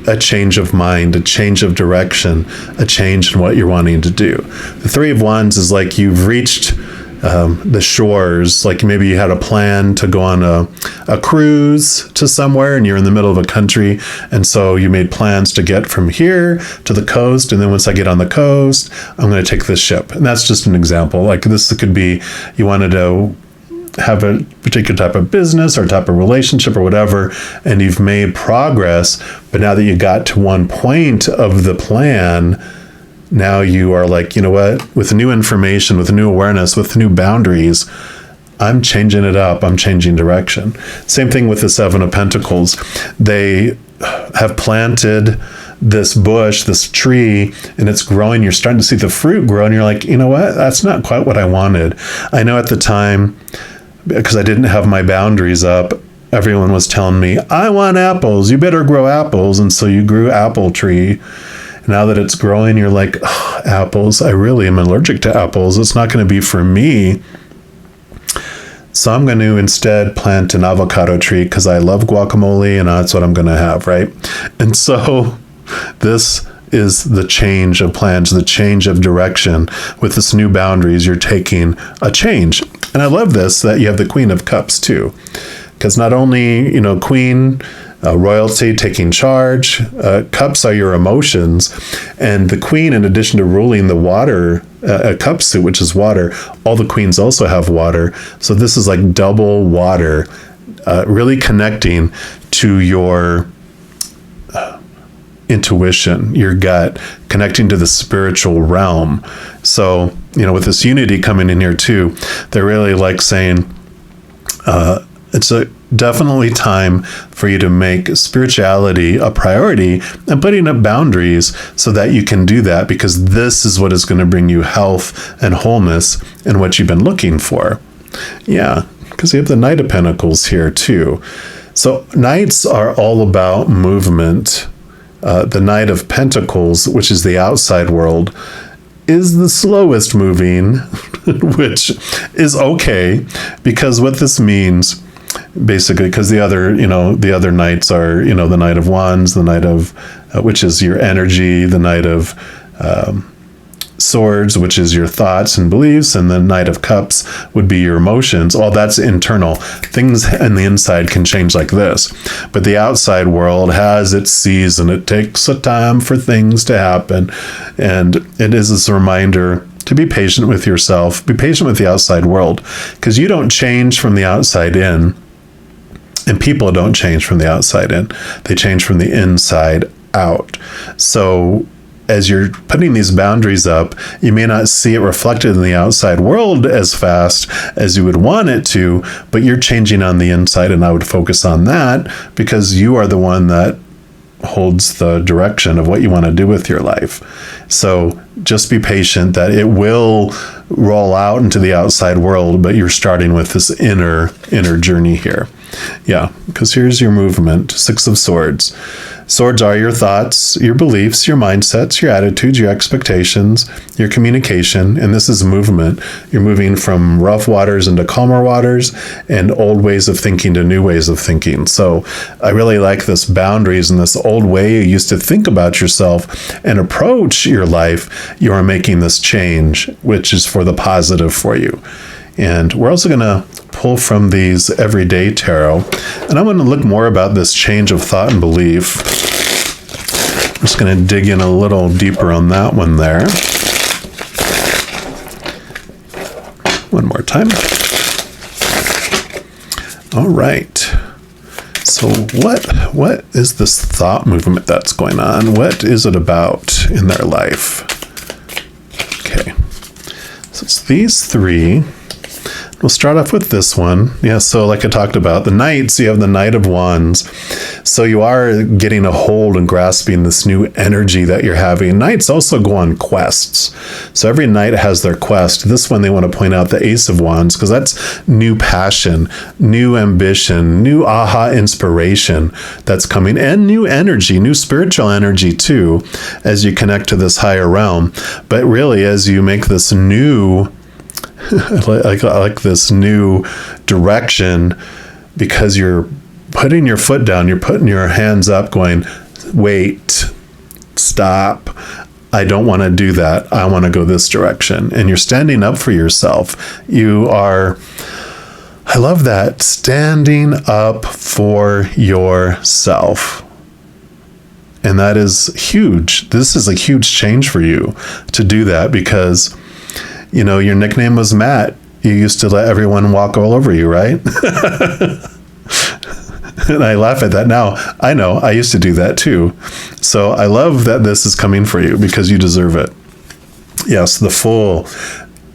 Speaker 1: a change of mind, a change of direction, a change in what you're wanting to do. The 3 of Wands is like you've reached the shores, like maybe you had a plan to go on a cruise to somewhere and you're in the middle of a country, and so you made plans to get from here to the coast, and then once I get on the coast, I'm going to take this ship. And that's just an example. Like this could be you wanted to have a particular type of business or type of relationship or whatever, and you've made progress, but now that you got to one point of the plan, now you are like, you know what, with new information, with new awareness, with new boundaries, I'm changing it up, I'm changing direction. Same thing with the 7 of Pentacles. They have planted this bush, this tree, and it's growing. You're starting to see the fruit grow, and you're like, you know what, that's not quite what I wanted. I know at the time, because I didn't have my boundaries up, everyone was telling me, I want apples, you better grow apples. And so you grew apple tree. Now that it's growing, you're like, oh, apples, I really am allergic to apples. It's not going to be for me. So I'm going to instead plant an avocado tree because I love guacamole and that's what I'm going to have, right? And so this is the change of plans, the change of direction. With this new boundaries, you're taking a change. And I love this, that you have the Queen of Cups too. Because not only, queen, royalty, taking charge, cups are your emotions. And the queen, in addition to ruling the water, a cup suit, which is water, all the queens also have water. So this is like double water, really connecting to your intuition, your gut, connecting to the spiritual realm. So, with this unity coming in here too, they're really like saying, it's definitely time for you to make spirituality a priority and putting up boundaries so that you can do that, because this is what is going to bring you health and wholeness and what you've been looking for. Yeah, because you have the Knight of Pentacles here too. So Knights are all about movement. The Knight of Pentacles, which is the outside world, is the slowest moving, which is okay, because what this means, basically, because the other knights are, the Knight of Wands, the Knight of, which is your energy, the Knight of Swords, which is your thoughts and beliefs, and the Knight of Cups would be your emotions. All that's internal. Things on the inside can change like this, but the outside world has its season. It takes a time for things to happen, and it is this reminder to be patient with yourself, be patient with the outside world, because you don't change from the outside in, and people don't change from the outside in. They change from the inside out. So as you're putting these boundaries up, you may not see it reflected in the outside world as fast as you would want it to, but you're changing on the inside, and I would focus on that, because you are the one that holds the direction of what you want to do with your life. So just be patient that it will roll out into the outside world, but you're starting with this inner journey here. Yeah, because here's your movement, Six of Swords. Swords are your thoughts, your beliefs, your mindsets, your attitudes, your expectations, your communication, and this is movement. You're moving from rough waters into calmer waters, and old ways of thinking to new ways of thinking. So I really like this boundaries and this old way you used to think about yourself and approach your life. You are making this change, which is for the positive for you. And we're also going to pull from these everyday tarot, and I'm going to look more about this change of thought and belief. I'm just going to dig in a little deeper on that one there. One more time. All right. So what is this thought movement that's going on? What is it about in their life? Okay. So it's these three. We'll start off with this one. Yeah, so like I talked about, the Knights, you have the Knight of Wands. So you are getting a hold and grasping this new energy that you're having. Knights also go on quests. So every knight has their quest. This one, they want to point out the Ace of Wands, because that's new passion, new ambition, new aha inspiration that's coming, and new energy, new spiritual energy too, as you connect to this higher realm. But really, as you make this new I like this new direction, because you're putting your foot down, you're putting your hands up, going, wait, stop. I don't want to do that. I want to go this direction. And you're standing up for yourself. You are, I love that, standing up for yourself. And that is huge. This is a huge change for you to do that, because your nickname was Matt. You used to let everyone walk all over you, right? And I laugh at that now. I know, I used to do that too. So I love that this is coming for you, because you deserve it. Yes, the full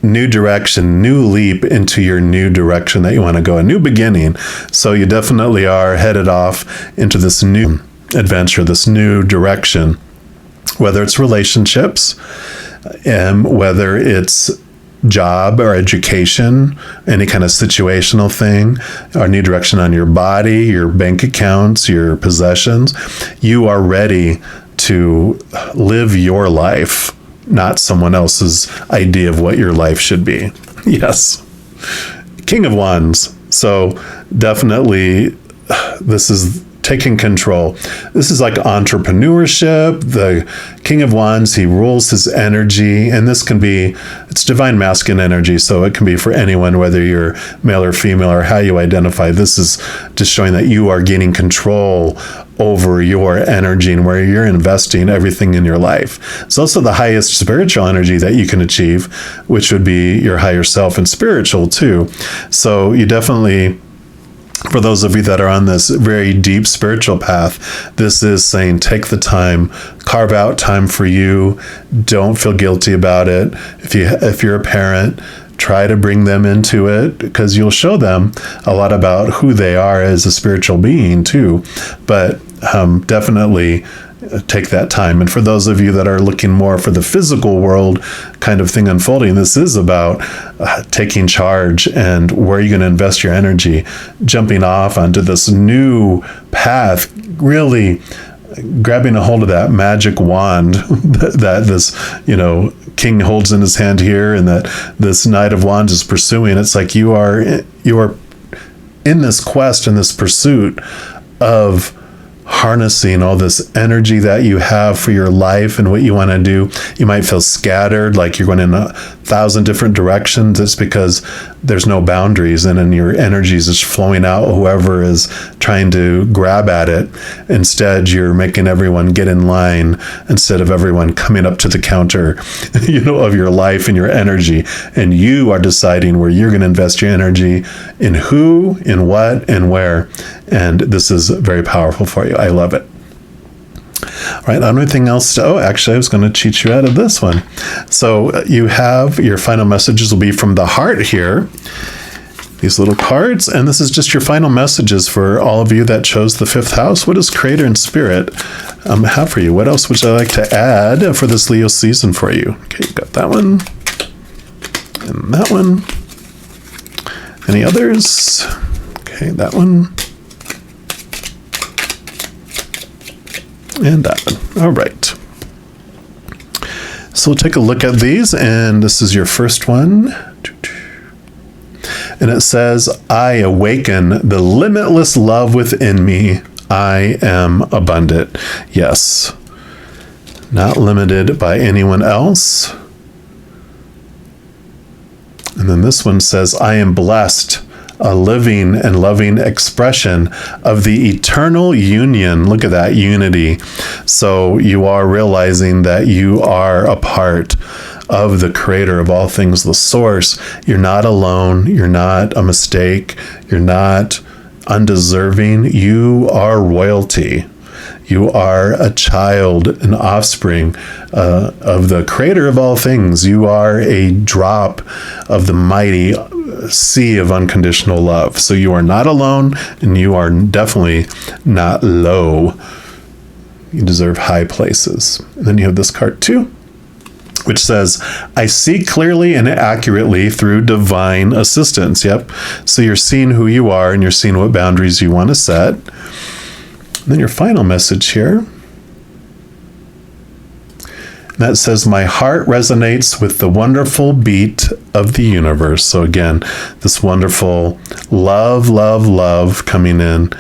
Speaker 1: new direction, new leap into your new direction that you want to go, a new beginning. So you definitely are headed off into this new adventure, this new direction, whether it's relationships, whether it's job or education, any kind of situational thing, or new direction on your body, your bank accounts, your possessions. You are ready to live your life, not someone else's idea of what your life should be. Yes. King of Wands. So definitely this is taking control. This is like entrepreneurship. The King of Wands, he rules his energy, and this can be, it's divine masculine energy, so it can be for anyone, whether you're male or female or how you identify. This is just showing that you are gaining control over your energy and where you're investing everything in your life. It's also the highest spiritual energy that you can achieve, which would be your higher self and spiritual too. So you definitely, for those of you that are on this very deep spiritual path, this is saying take the time, carve out time for you. Don't feel guilty about it. If you're a parent, try to bring them into it, because you'll show them a lot about who they are as a spiritual being too. But definitely take that time. And for those of you that are looking more for the physical world kind of thing unfolding, this is about taking charge and where you're going to invest your energy, jumping off onto this new path, really grabbing a hold of that magic wand that this, king holds in his hand here, and that this Knight of Wands is pursuing. It's like you are in this quest and this pursuit of harnessing all this energy that you have for your life and what you want to do. You might feel scattered, like you're going in 1,000 different directions. It's because there's no boundaries, and then your energy is just flowing out, whoever is trying to grab at it. Instead, you're making everyone get in line instead of everyone coming up to the counter, of your life and your energy. And you are deciding where you're going to invest your energy, in who, in what, and where. And this is very powerful for you. I love it. All right, anything else? Actually, I was going to cheat you out of this one. So you have your final messages will be from the heart here, these little cards. And this is just your final messages for all of you that chose the 5th house. What does Creator and Spirit have for you? What else would I like to add for this Leo season for you? Okay, you got that one and that one. Any others? Okay, that one. And that one. All right. So we'll take a look at these, and this is your first one. And it says, I awaken the limitless love within me. I am abundant. Yes. Not limited by anyone else. And then this one says, I am blessed, a living and loving expression of the eternal union. Look at that, unity. So you are realizing that you are a part of the Creator of all things, the source. You're not alone. You're not a mistake. You're not undeserving. You are royalty. You are a child, an offspring of the Creator of all things. You are a drop of the mighty sea of unconditional love. So you are not alone, and you are definitely not low. You deserve high places. And then you have this card too, which says, I see clearly and accurately through divine assistance. Yep. So you're seeing who you are, and you're seeing what boundaries you want to set. And then your final message here, that says, my heart resonates with the wonderful beat of the universe. So again, this wonderful love, love, love coming in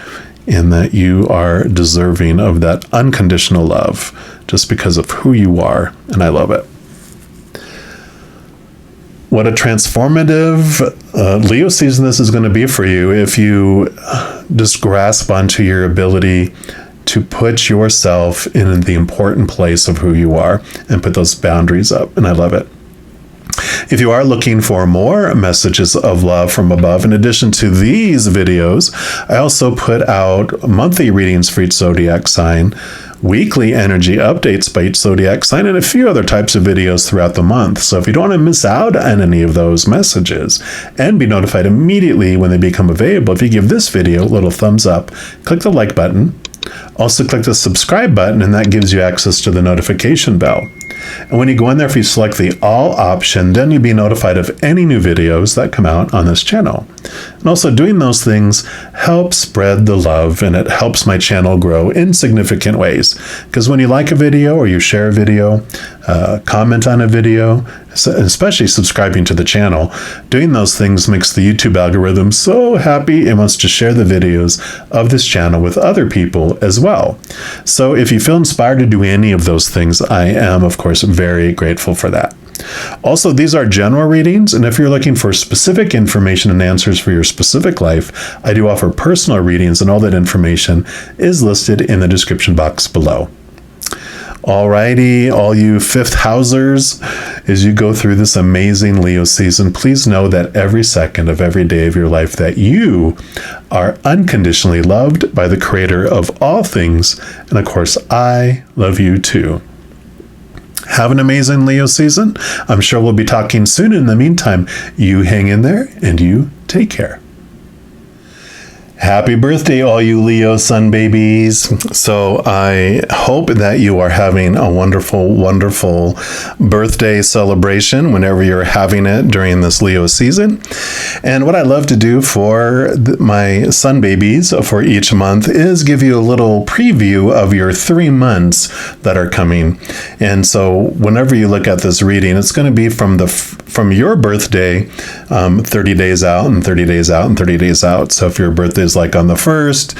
Speaker 1: that you are deserving of that unconditional love just because of who you are. And I love it. What a transformative Leo season this is going to be for you if you just grasp onto your ability to put yourself in the important place of who you are and put those boundaries up. And I love it. If you are looking for more messages of love from above, in addition to these videos, I also put out monthly readings for each zodiac sign, weekly energy updates by each zodiac sign, and a few other types of videos throughout the month. So if you don't want to miss out on any of those messages and be notified immediately when they become available, if you give this video a little thumbs up, click the like button. Also click the subscribe button, and that gives you access to the notification bell. And when you go in there, if you select the all option, then you'll be notified of any new videos that come out on this channel. And also doing those things helps spread the love, and it helps my channel grow in significant ways. Because when you like a video or you share a video, comment on a video, especially subscribing to the channel, doing those things makes the YouTube algorithm so happy it wants to share the videos of this channel with other people as well. So if you feel inspired to do any of those things, I am, of course, very grateful for that. Also, these are general readings, and if you're looking for specific information and answers for your specific life, I do offer personal readings, and all that information is listed in the description box below. Alrighty, all you fifth housers, as you go through this amazing Leo season, please know that every second of every day of your life that you are unconditionally loved by the Creator of all things, and of course, I love you too. Have an amazing Leo season. I'm sure we'll be talking soon. In the meantime, you hang in there and you take care. Happy birthday, all you Leo sun babies. So I hope that you are having a wonderful, wonderful birthday celebration whenever you're having it during this Leo season. And what I love to do for my sun babies for each month is give you a little preview of your 3 months that are coming. And so whenever you look at this reading, it's going to be from your birthday, 30 days out and 30 days out and 30 days out. So if your birthday is like on the 1st,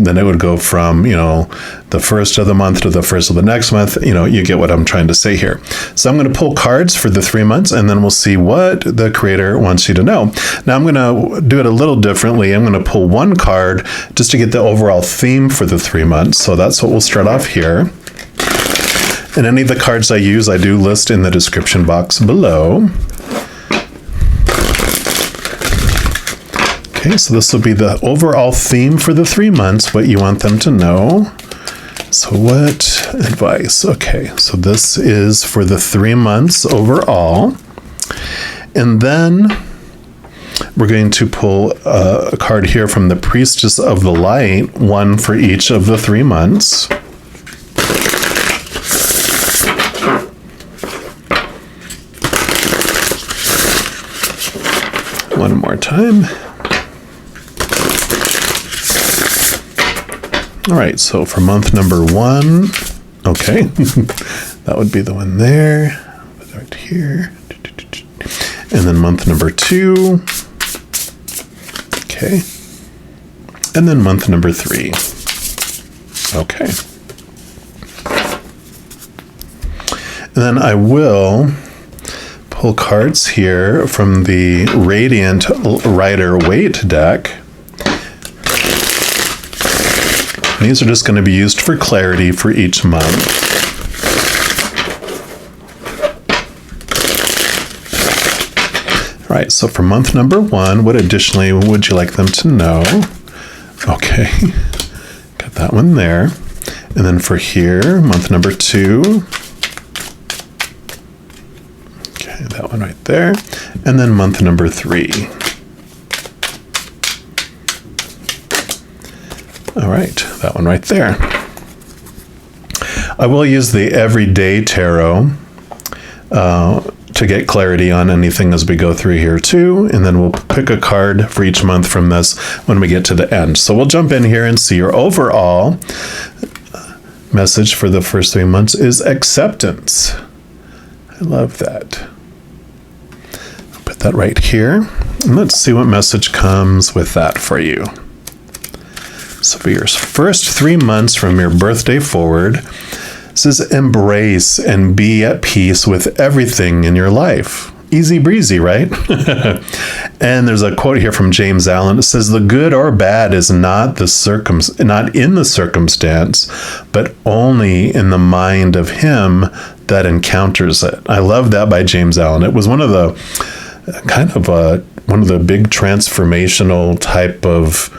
Speaker 1: then it would go from, the 1st of the month to the 1st of the next month. You get what I'm trying to say here. So I'm going to pull cards for the 3 months, and then we'll see what the Creator wants you to know. Now I'm going to do it a little differently. I'm going to pull one card just to get the overall theme for the 3 months. So that's what we'll start off here. And any of the cards I use, I do list in the description box below. Okay, so this will be the overall theme for the 3 months, what you want them to know. So what advice? Okay, so this is for the 3 months overall. And then we're going to pull a card here from the Priestess of the Light, one for each of the 3 months. One more time. All right, so for month number 1, okay, that would be the one there, right here. And then month number 2, okay. And then month number 3, okay. And then I will pull cards here from the Radiant Rider Waite deck. These are just going to be used for clarity for each month. All right, so for month number 1, what additionally would you like them to know? Okay, got that one there. And then for here, month number 2. Okay, that one right there. And then month number 3. All right, that one right there. I will use the Everyday Tarot to get clarity on anything as we go through here too, and then we'll pick a card for each month from this when we get to the end. So we'll jump in here and see your overall message for the first 3 months is acceptance. I love that. I'll put that right here, and let's see what message comes with that for you. So for your first 3 months from your birthday forward, it says embrace and be at peace with everything in your life. Easy breezy, right? And there's a quote here from James Allen. It says, the good or bad is not in the circumstance, but only in the mind of him that encounters it. I love that by James Allen. It was one of the big transformational type of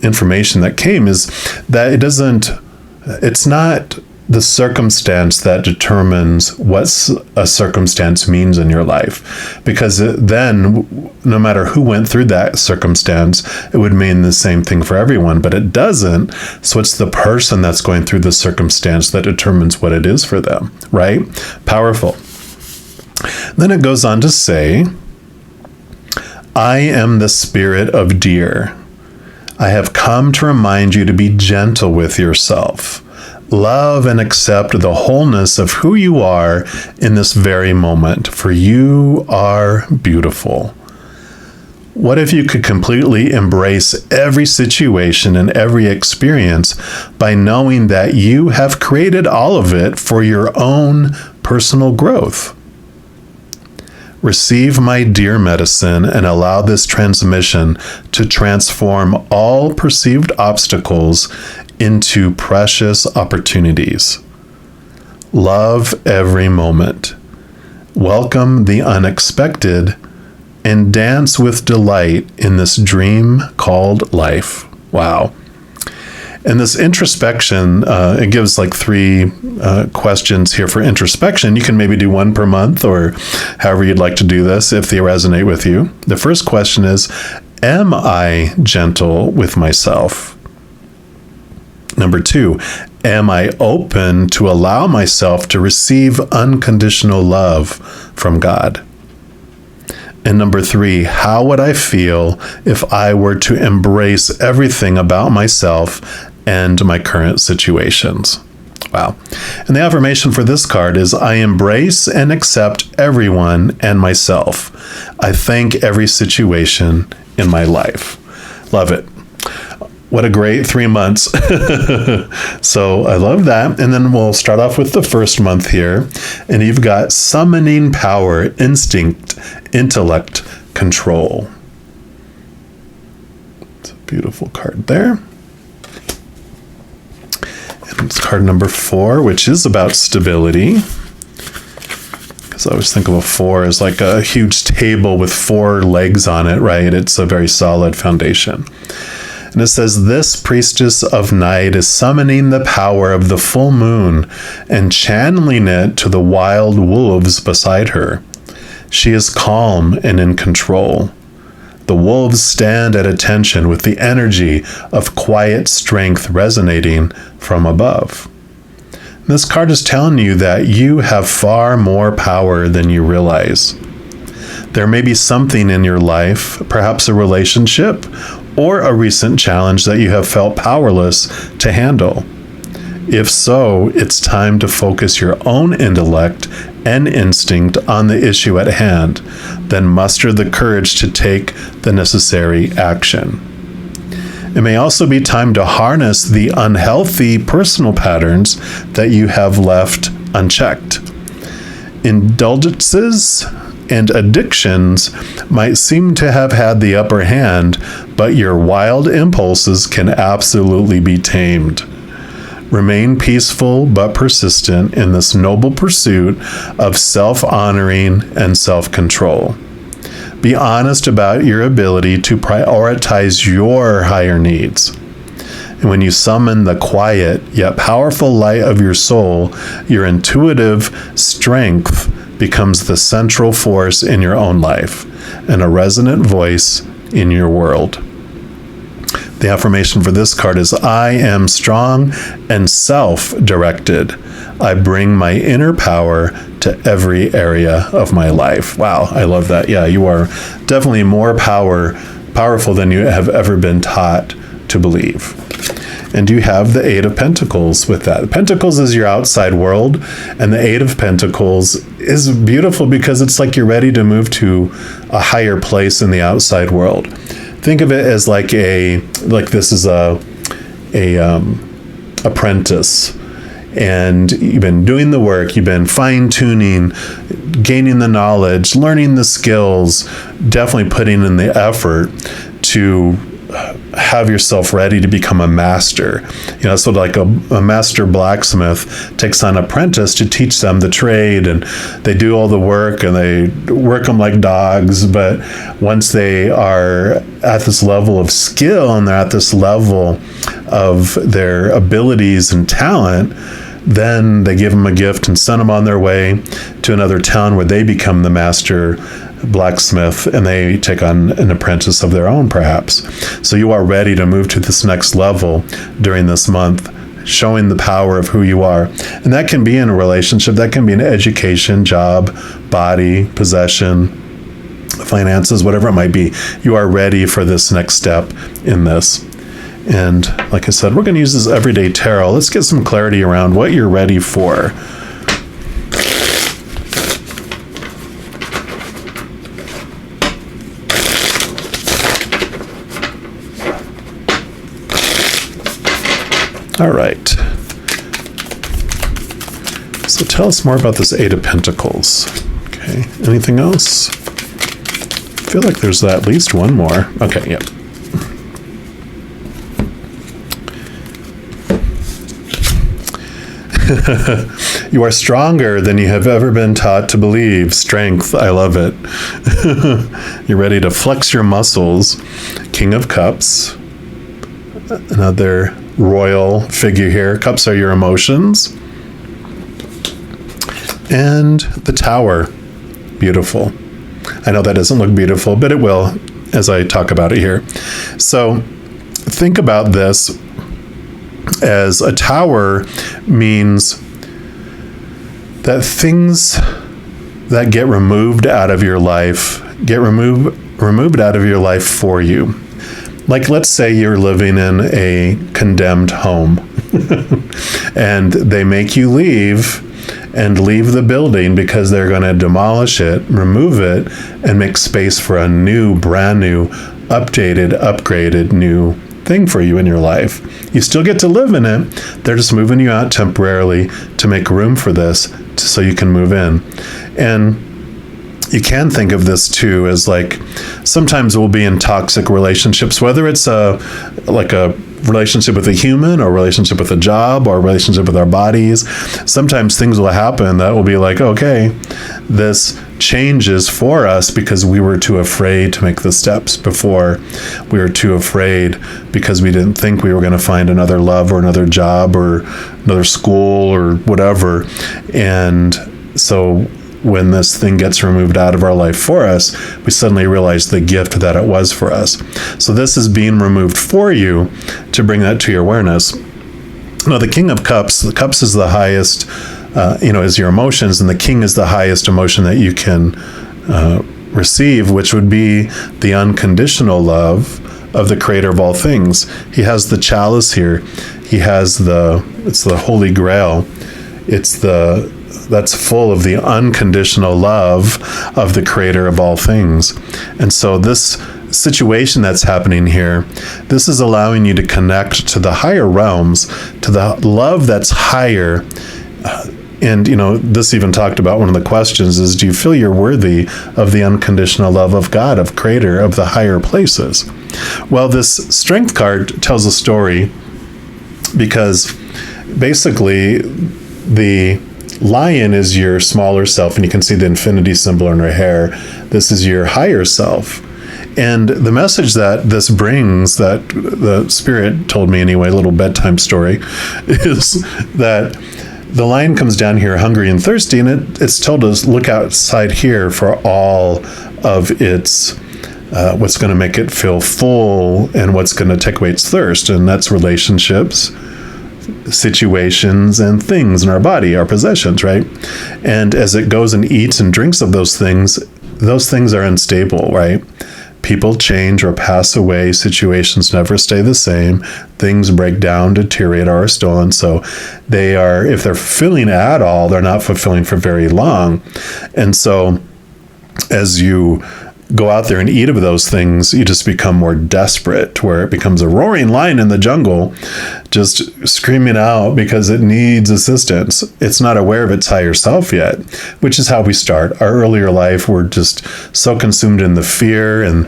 Speaker 1: information that came, is that it's not the circumstance that determines what a circumstance means in your life, because then no matter who went through that circumstance, it would mean the same thing for everyone, but it doesn't. So it's the person that's going through the circumstance that determines what it is for them, right? Powerful. Then it goes on to say, I am the spirit of deer. I have come to remind you to be gentle with yourself. Love and accept the wholeness of who you are in this very moment, for you are beautiful. What if you could completely embrace every situation and every experience by knowing that you have created all of it for your own personal growth? Receive my dear medicine and allow this transmission to transform all perceived obstacles into precious opportunities. Love every moment. Welcome the unexpected and dance with delight in this dream called life. Wow. And this introspection, it gives like 3 questions here for introspection. You can maybe do 1 per month or however you'd like to do this if they resonate with you. The first question is, am I gentle with myself? Number 2, am I open to allow myself to receive unconditional love from God? And number 3, how would I feel if I were to embrace everything about myself and my current situations? Wow. And the affirmation for this card is, I embrace and accept everyone and myself. I thank every situation in my life. Love it. What a great 3 months. So I love that. And then we'll start off with the first month here. And you've got summoning power, instinct, intellect, control. It's a beautiful card there. And it's card number 4, which is about stability. Because I always think of a 4 as like a huge table with 4 legs on it, right? It's a very solid foundation. And it says, this priestess of night is summoning the power of the full moon and channeling it to the wild wolves beside her. She is calm and in control. The wolves stand at attention with the energy of quiet strength resonating from above. This card is telling you that you have far more power than you realize. There may be something in your life, perhaps a relationship, or a recent challenge that you have felt powerless to handle. If so, it's time to focus your own intellect and instinct on the issue at hand, then muster the courage to take the necessary action. It may also be time to harness the unhealthy personal patterns that you have left unchecked. Indulgences and addictions might seem to have had the upper hand, but your wild impulses can absolutely be tamed. Remain peaceful but persistent in this noble pursuit of self-honoring and self-control. Be honest about your ability to prioritize your higher needs. And when you summon the quiet yet powerful light of your soul, your intuitive strength becomes the central force in your own life and a resonant voice in your world. The affirmation for this card is, I am strong and self-directed. I bring my inner power to every area of my life. Wow, I love that. Yeah, you are definitely more powerful than you have ever been taught to believe. And you have the 8 of Pentacles with that. Pentacles is your outside world, and the 8 of Pentacles is beautiful because it's like you're ready to move to a higher place in the outside world. Think of it as like this is a apprentice, and you've been doing the work, you've been fine-tuning, gaining the knowledge, learning the skills, definitely putting in the effort to have yourself ready to become a master. So like a master blacksmith takes on an apprentice to teach them the trade, and they do all the work and they work them like dogs. But once they are at this level of skill and they're at this level of their abilities and talent, then they give them a gift and send them on their way to another town where they become the master blacksmith, and they take on an apprentice of their own, perhaps. So you are ready to move to this next level during this month, showing the power of who you are. And that can be in a relationship, that can be in education, job, body, possession, finances, whatever it might be, you are ready for this next step in this. And like I said, we're going to use this everyday tarot. Let's get some clarity around what you're ready for. All right. So tell us more about this Eight of Pentacles. Okay. Anything else? I feel like there's at least one more. Okay, yep. You are stronger than you have ever been taught to believe. Strength, I love it. You're ready to flex your muscles. King of Cups. Another royal figure here. Cups are your emotions. And the Tower. Beautiful. I know that doesn't look beautiful, but it will as I talk about it here. So think about this as a tower means that things that get removed out of your life get removed out of your life for you. Like, let's say you're living in a condemned home and they make you leave the building because they're going to demolish it, remove it, and make space for a new, brand new, updated, upgraded, new thing for you in your life. You still get to live in it. They're just moving you out temporarily to make room for this so you can move in. And you can think of this too as like, sometimes we'll be in toxic relationships, whether it's a relationship with a human or a relationship with a job or a relationship with our bodies. Sometimes things will happen that will be like, okay, this changes for us because we were too afraid to make the steps before. We were too afraid because we didn't think we were going to find another love or another job or another school or whatever. And so when this thing gets removed out of our life for us, we suddenly realize the gift that it was for us. So this is being removed for you to bring that to your awareness. Now, the King of Cups, the Cups is the highest, is your emotions, and the King is the highest emotion that you can receive, which would be the unconditional love of the Creator of all things. He has the chalice here. He has it's the Holy Grail. That's full of the unconditional love of the Creator of all things. And so this situation that's happening here, this is allowing you to connect to the higher realms, to the love that's higher. And, this even talked about one of the questions is, do you feel you're worthy of the unconditional love of God, of Creator, of the higher places? Well, this Strength card tells a story because basically the Lion is your smaller self, and you can see the infinity symbol in her hair. This is your higher self. And the message that this brings, that the Spirit told me anyway, a little bedtime story, is that the lion comes down here hungry and thirsty, and it's told us, look outside here for all of its what's going to make it feel full and what's going to take away its thirst. And that's relationships, situations, and things in our body, our possessions, right? And as it goes and eats and drinks of those things are unstable, right? People change or pass away. Situations never stay the same. Things break down, deteriorate, or are stolen. So if they're fulfilling at all, they're not fulfilling for very long. And so as you go out there and eat of those things, you just become more desperate, where it becomes a roaring lion in the jungle, just screaming out because it needs assistance. It's not aware of its higher self yet, which is how we start. Our earlier life, we're just so consumed in the fear and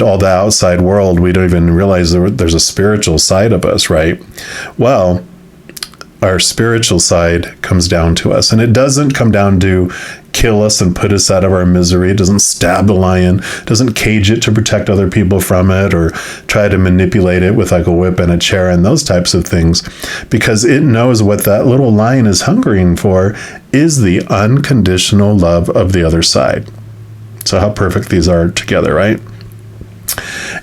Speaker 1: all the outside world, we don't even realize there's a spiritual side of us, right? Well, our spiritual side comes down to us, and it doesn't come down to kill us and put us out of our misery. It doesn't stab the lion, doesn't cage it to protect other people from it, or try to manipulate it with like a whip and a chair and those types of things, because it knows what that little lion is hungering for is the unconditional love of the other side. So how perfect these are together, right?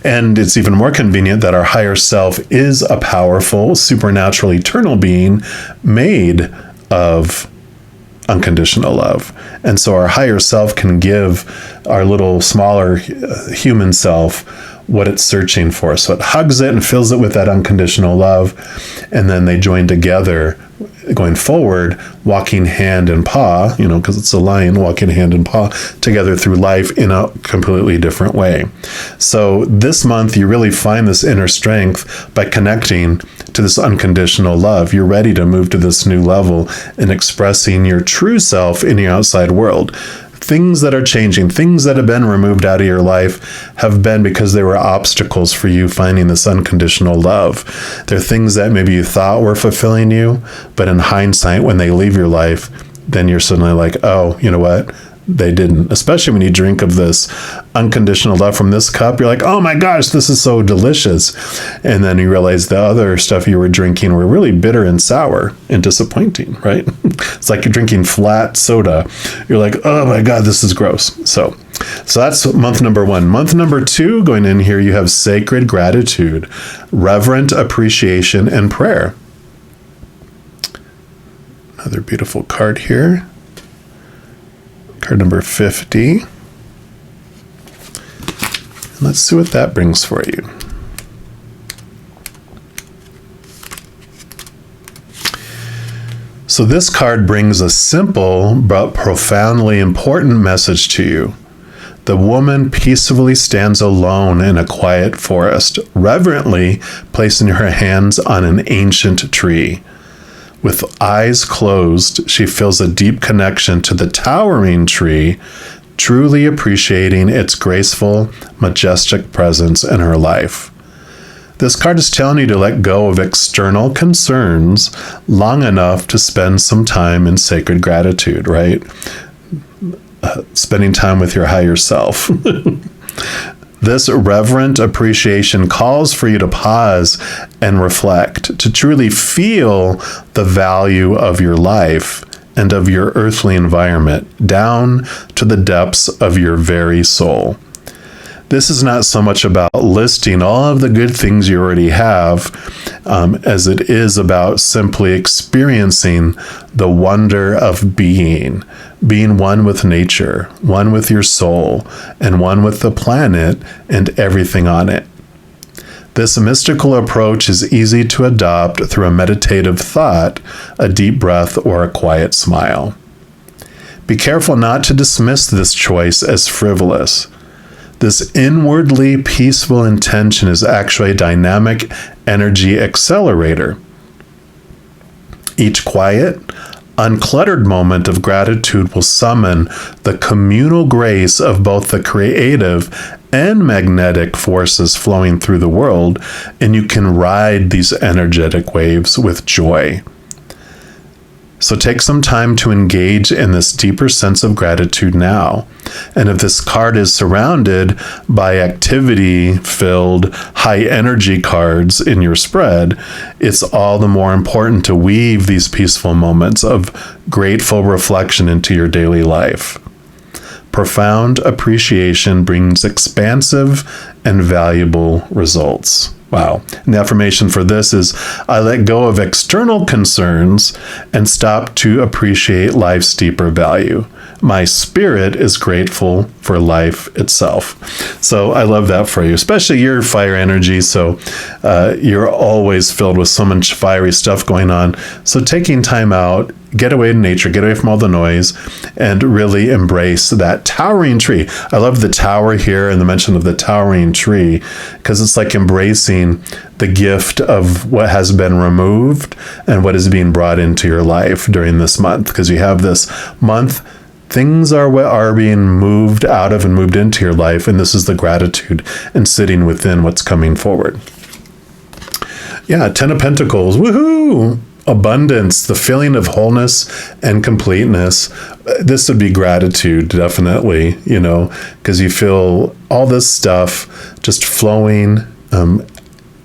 Speaker 1: And it's even more convenient that our higher self is a powerful, supernatural, eternal being made of unconditional love. And so our higher self can give our little smaller human self what it's searching for. So it hugs it and fills it with that unconditional love. And then they join together going forward, walking hand in paw, because it's a lion walking hand in paw together through life in a completely different way. So this month, you really find this inner strength by connecting to this unconditional love. You're ready to move to this new level and expressing your true self in the outside world. Things that are changing, things that have been removed out of your life have been because there were obstacles for you finding this unconditional love. They're things that maybe you thought were fulfilling you, but in hindsight, when they leave your life, then you're suddenly like, oh, you know what? They didn't. Especially when you drink of this unconditional love from this cup, you're like, oh my gosh, this is so delicious. And then you realize the other stuff you were drinking were really bitter and sour and disappointing, right? It's like you're drinking flat soda. You're like, oh my God, this is gross. So that's month number 1. Month number 2, going in here, you have sacred gratitude, reverent appreciation, and prayer. Another beautiful card here. Card number 50. Let's see what that brings for you. So this card brings a simple but profoundly important message to you. The woman peacefully stands alone in a quiet forest, reverently placing her hands on an ancient tree. With eyes closed, she feels a deep connection to the towering tree, truly appreciating its graceful, majestic presence in her life. This card is telling you to let go of external concerns long enough to spend some time in sacred gratitude, right? Spending time with your higher self. This reverent appreciation calls for you to pause and reflect, to truly feel the value of your life and of your earthly environment down to the depths of your very soul. This is not so much about listing all of the good things you already have, as it is about simply experiencing the wonder of being one with nature, one with your soul, and one with the planet and everything on it. This mystical approach is easy to adopt through a meditative thought, a deep breath, or a quiet smile. Be careful not to dismiss this choice as frivolous. This inwardly peaceful intention is actually a dynamic energy accelerator. Each quiet, uncluttered moment of gratitude will summon the communal grace of both the creative and magnetic forces flowing through the world, and you can ride these energetic waves with joy. So take some time to engage in this deeper sense of gratitude now. And if this card is surrounded by activity-filled, high-energy cards in your spread, it's all the more important to weave these peaceful moments of grateful reflection into your daily life. Profound appreciation brings expansive and valuable results. Wow. And the affirmation for this is, I let go of external concerns and stop to appreciate life's deeper value. My spirit is grateful for life itself. So I love that for you, especially your fire energy. So you're always filled with so much fiery stuff going on. So taking time out, get away to nature, get away from all the noise, and really embrace that towering tree. I love the tower here and the mention of the towering tree, because it's like embracing the gift of what has been removed and what is being brought into your life during this month. Because you have this month, things are being moved out of and moved into your life, and this is the gratitude and sitting within what's coming forward. Yeah, 10 of Pentacles, woohoo! Abundance, the feeling of wholeness and completeness. This would be gratitude, definitely, because you feel all this stuff just flowing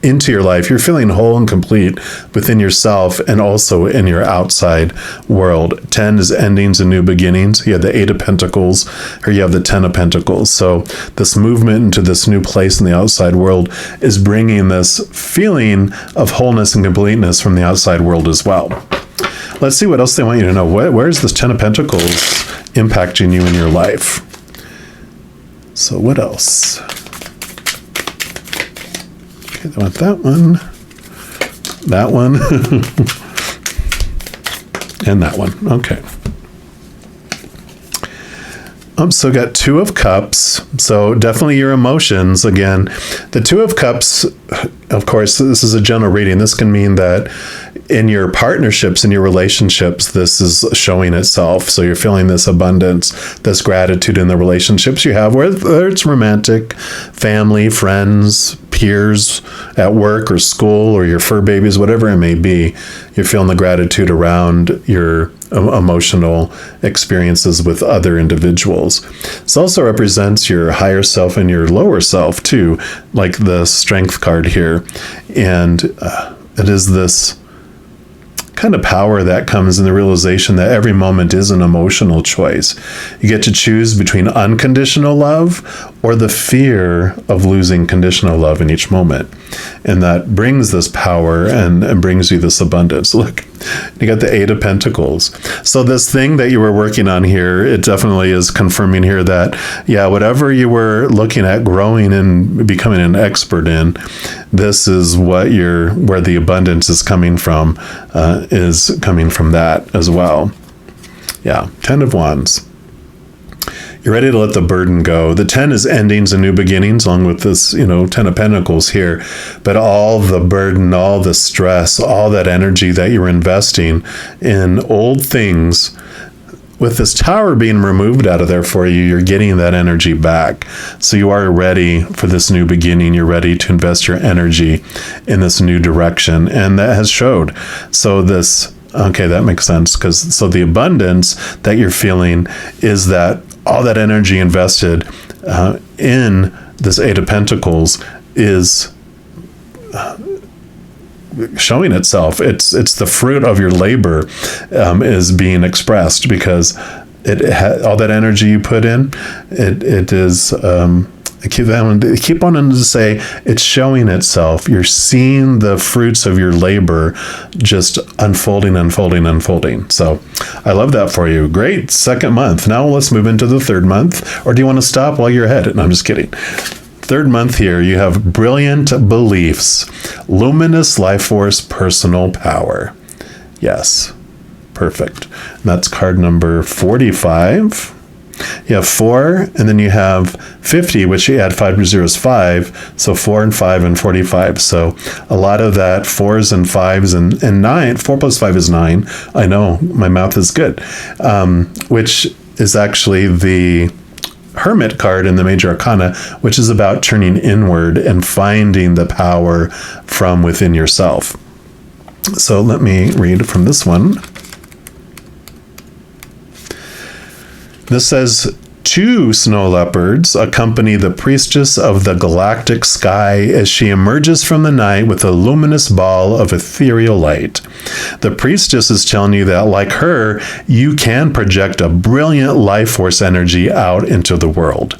Speaker 1: into your life. You're feeling whole and complete within yourself and also in your outside world. 10 is endings and new beginnings. You have the 8 of Pentacles, or you have the 10 of Pentacles. So this movement into this new place in the outside world is bringing this feeling of wholeness and completeness from the outside world as well. Let's see what else they want you to know. Where's this Ten of Pentacles impacting you in your life? So what else? Okay, they want that one, that one, and that one. Okay. So got Two of Cups. So definitely your emotions. Again, the Two of Cups, of course, this is a general reading. This can mean that in your partnerships, in your relationships, this is showing itself. So you're feeling this abundance, this gratitude in the relationships you have, whether it's romantic, family, friends, peers at work or school, or your fur babies, whatever it may be. You're feeling the gratitude around your emotional experiences with other individuals. This also represents your higher self and your lower self too, like the Strength card here. And it is this kind of power that comes in the realization that every moment is an emotional choice. You get to choose between unconditional love or the fear of losing conditional love in each moment. And that brings this power and brings you this abundance. Look, you got the Eight of Pentacles. So this thing that you were working on here, it definitely is confirming here that, yeah, whatever you were looking at growing and becoming an expert in, this is what where the abundance is coming from that as well. Yeah, Ten of Wands. You're ready to let the burden go. The 10 is endings and new beginnings, along with this, Ten of Pentacles here. But all the burden, all the stress, all that energy that you're investing in old things, with this Tower being removed out of there for you, you're getting that energy back. So you are ready for this new beginning. You're ready to invest your energy in this new direction. And that has showed. So okay, that makes sense. So the abundance that you're feeling is that all that energy invested in this Eight of Pentacles is showing itself. It's the fruit of your labor is being expressed, because all that energy you put in, it is. I keep wanting to say it's showing itself. You're seeing the fruits of your labor just unfolding. So I love that for you. Great. Second month. Now let's move into the third month. Or do you want to stop while you're ahead? No, I'm just kidding. Third month here, you have brilliant beliefs, luminous life force, personal power. Yes. Perfect. And that's card number 45. You have 4, and then you have 50, which you add 5 to 0 is 5. So 4 and 5 and 45. So a lot of that 4s and 5s and 9. 4 plus 5 is 9. I know, my math is good. Which is actually the Hermit card in the Major Arcana, which is about turning inward and finding the power from within yourself. So let me read from this one. This says, 2 snow leopards accompany the priestess of the galactic sky as she emerges from the night with a luminous ball of ethereal light. The priestess is telling you that, like her, you can project a brilliant life force energy out into the world.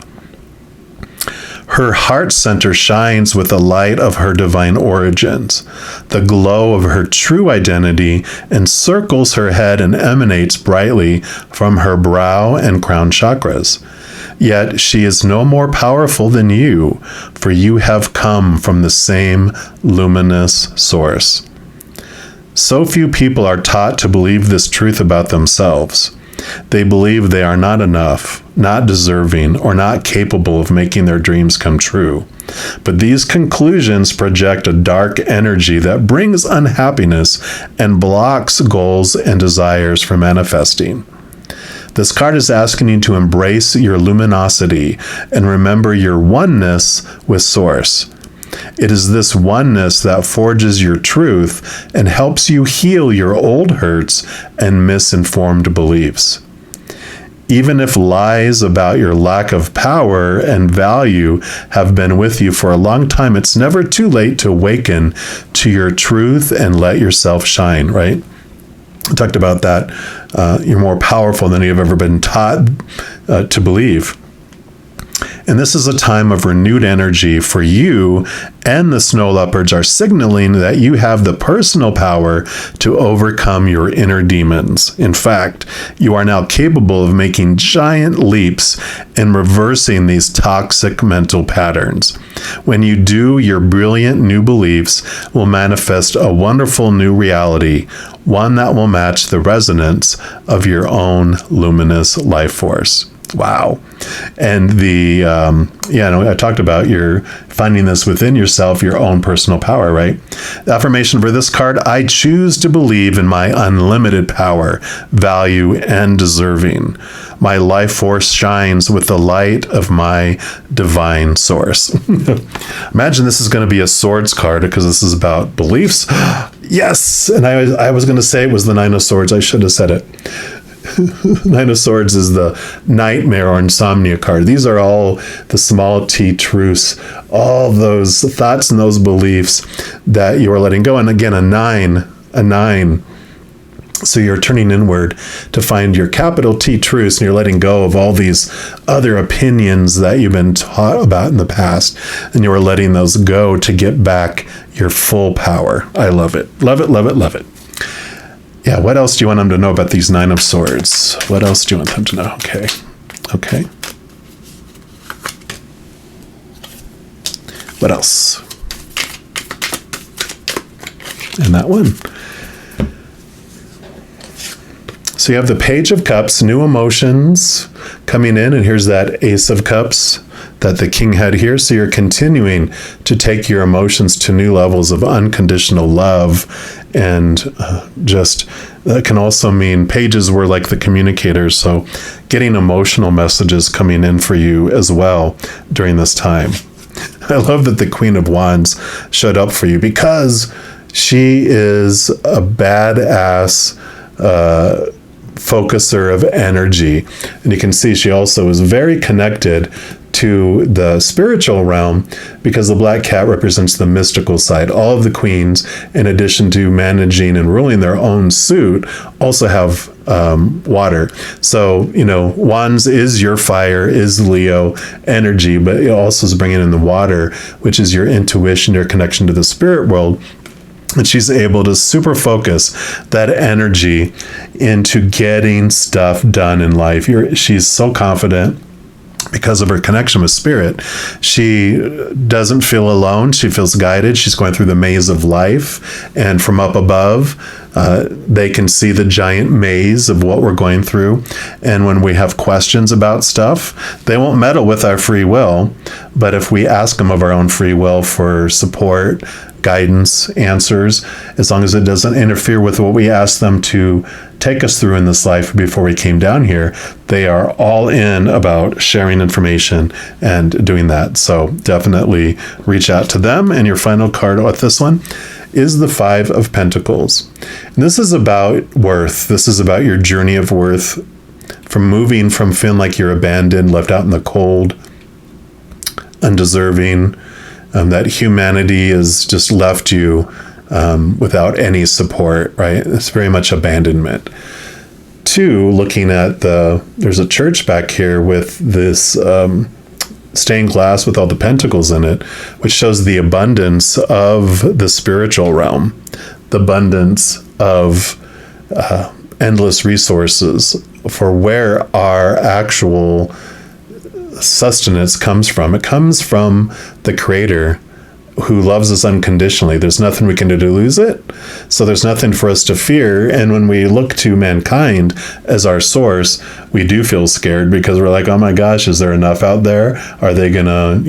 Speaker 1: Her heart center shines with the light of her divine origins. The glow of her true identity encircles her head and emanates brightly from her brow and crown chakras. Yet she is no more powerful than you, for you have come from the same luminous source. So few people are taught to believe this truth about themselves. They believe they are not enough, not deserving, or not capable of making their dreams come true. But these conclusions project a dark energy that brings unhappiness and blocks goals and desires from manifesting. This card is asking you to embrace your luminosity and remember your oneness with Source. It is this oneness that forges your truth and helps you heal your old hurts and misinformed beliefs. Even if lies about your lack of power and value have been with you for a long time, it's never too late to awaken to your truth and let yourself shine, right? I talked about that. You're more powerful than you've ever been taught to believe. And this is a time of renewed energy for you, and the snow leopards are signaling that you have the personal power to overcome your inner demons. In fact, you are now capable of making giant leaps and reversing these toxic mental patterns. When you do, your brilliant new beliefs will manifest a wonderful new reality, one that will match the resonance of your own luminous life force. Wow. And I talked about your finding this within yourself, your own personal power, right? The affirmation for this card: I choose to believe in my unlimited power, value, and deserving. My life force shines with the light of my divine source. Imagine this is going to be a swords card because this is about beliefs. Yes. And I was going to say it was the Nine of Swords. I should have said it. Nine of Swords is the nightmare or insomnia card. These are all the small t truths, all those thoughts and those beliefs that you are letting go. And again, a nine. So you're turning inward to find your capital T truths, and you're letting go of all these other opinions that you've been taught about in the past, and you are letting those go to get back your full power. I love it. Love it, love it, love it. Yeah, what else do you want them to know about these Nine of Swords? What else do you want them to know? Okay. What else? And that one. So you have the Page of Cups, new emotions coming in, and here's that Ace of Cups that the king had here. So you're continuing to take your emotions to new levels of unconditional love, and just that can also mean pages were like the communicators. So getting emotional messages coming in for you as well during this time. I love that the Queen of Wands showed up for you because she is a badass focuser of energy. And you can see she also is very connected to the spiritual realm because the black cat represents the mystical side. All of the queens, in addition to managing and ruling their own suit, also have water. So, Wands is your fire, is Leo energy, but it also is bringing in the water, which is your intuition, your connection to the spirit world. And she's able to super focus that energy into getting stuff done in life. She's so confident because of her connection with spirit. She doesn't feel alone. She feels guided. She's going through the maze of life. And from up above, they can see the giant maze of what we're going through. And when we have questions about stuff, they won't meddle with our free will. But if we ask them of our own free will for support, guidance, answers, as long as it doesn't interfere with what we ask them to take us through in this life before we came down here, they are all in about sharing information and doing that. So definitely reach out to them. And your final card with this one is the Five of Pentacles. And this is about worth. This is about your journey of worth, from moving from feeling like you're abandoned, left out in the cold, undeserving, that humanity has just left you without any support, right? It's very much abandonment. Two, looking at there's a church back here with this stained glass with all the pentacles in it, which shows the abundance of the spiritual realm, the abundance of endless resources for where our actual sustenance comes from. It comes from the Creator, who loves us unconditionally. There's nothing we can do to lose it. So there's nothing for us to fear. And when we look to mankind as our source, we do feel scared because we're like, oh my gosh, is there enough out there? Are they gonna,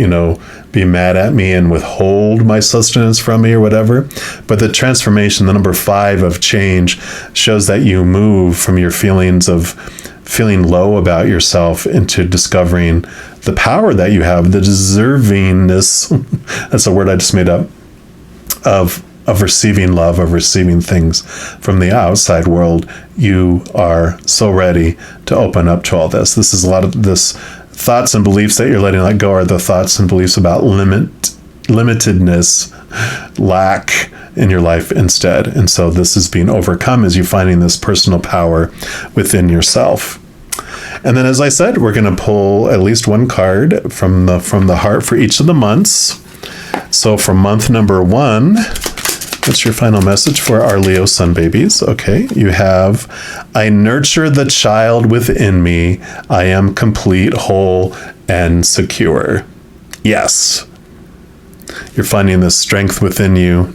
Speaker 1: be mad at me and withhold my sustenance from me or whatever? But the transformation, the number 5 of change, shows that you move from your feelings of feeling low about yourself into discovering the power that you have, the deservingness, that's a word I just made up, of receiving love, of receiving things from the outside world. You are so ready to open up to all this. This is a lot of this thoughts and beliefs that you're letting let go are the thoughts and beliefs about limitedness, lack in your life instead. And so this is being overcome as you're finding this personal power within yourself. And then, as I said, we're going to pull at least one card from the heart for each of the months. So for month number 1, what's your final message for our Leo sun babies? Okay, you have, I nurture the child within me. I am complete, whole, and secure. Yes. You're finding this strength within you.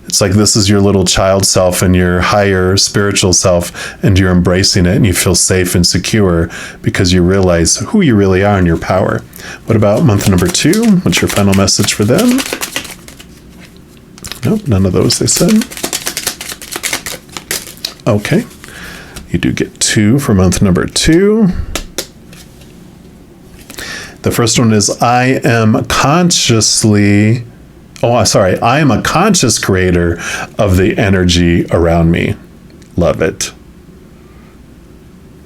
Speaker 1: It's like this is your little child self and your higher spiritual self, and you're embracing it and you feel safe and secure because you realize who you really are and your power. What about month number 2? What's your final message for them? Nope, none of those they said. Okay. You do get 2 for month number 2. The first one is I am a conscious creator of the energy around me. Love it.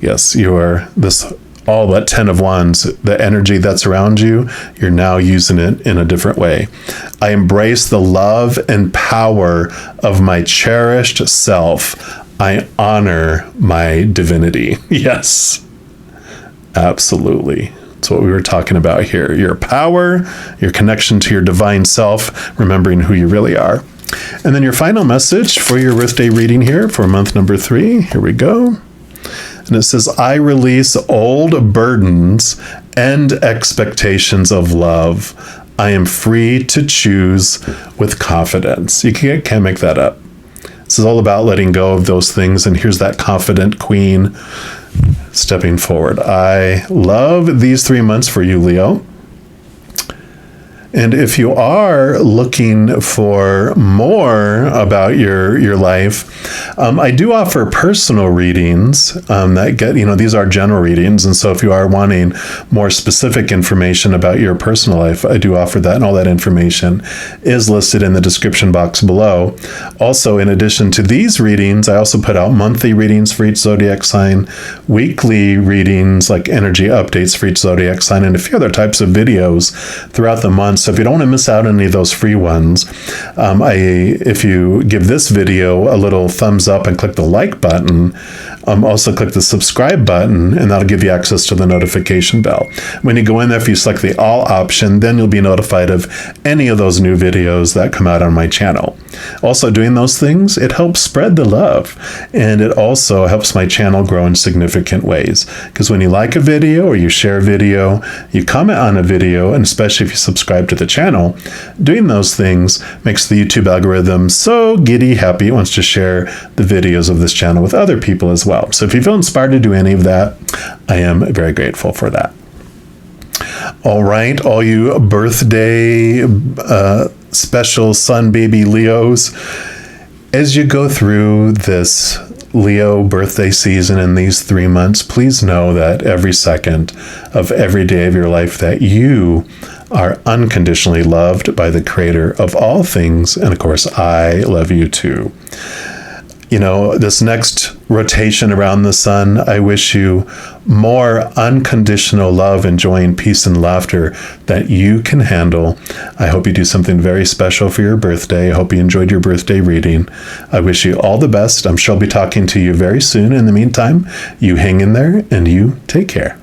Speaker 1: Yes, you are all but 10 of Wands, the energy that's around you, you're now using it in a different way. I embrace the love and power of my cherished self. I honor my divinity. Yes, absolutely. That's what we were talking about here. Your power, your connection to your divine self, remembering who you really are. And then your final message for your birthday reading here for month number 3. Here we go. And it says, I release old burdens and expectations of love. I am free to choose with confidence. You can't make that up. This is all about letting go of those things. And here's that confident queen stepping forward. I love these 3 months for you, Leo. And if you are looking for more about your life, I do offer personal readings that get, these are general readings. And so if you are wanting more specific information about your personal life, I do offer that. And all that information is listed in the description box below. Also, in addition to these readings, I also put out monthly readings for each zodiac sign, weekly readings like energy updates for each zodiac sign, and a few other types of videos throughout the month. So if you don't want to miss out on any of those free ones, if you give this video a little thumbs up and click the like button, also click the subscribe button, and that'll give you access to the notification bell. When you go in there, if you select the all option, then you'll be notified of any of those new videos that come out on my channel. Also, doing those things, it helps spread the love, and it also helps my channel grow in significant ways. Because when you like a video or you share a video, you comment on a video, and especially if you subscribe to the channel, doing those things makes the YouTube algorithm so giddy happy it wants to share the videos of this channel with other people as well. So if you feel inspired to do any of that, I am very grateful for that. All right, all you birthday special sun baby Leos, as you go through this Leo birthday season in these 3 months, please know that every second of every day of your life that you are unconditionally loved by the creator of all things. And of course, I love you too. This next rotation around the sun, I wish you more unconditional love and joy and peace and laughter that you can handle. I hope you do something very special for your birthday. I hope you enjoyed your birthday reading. I wish you all the best. I'm sure I'll be talking to you very soon. In the meantime, you hang in there and you take care.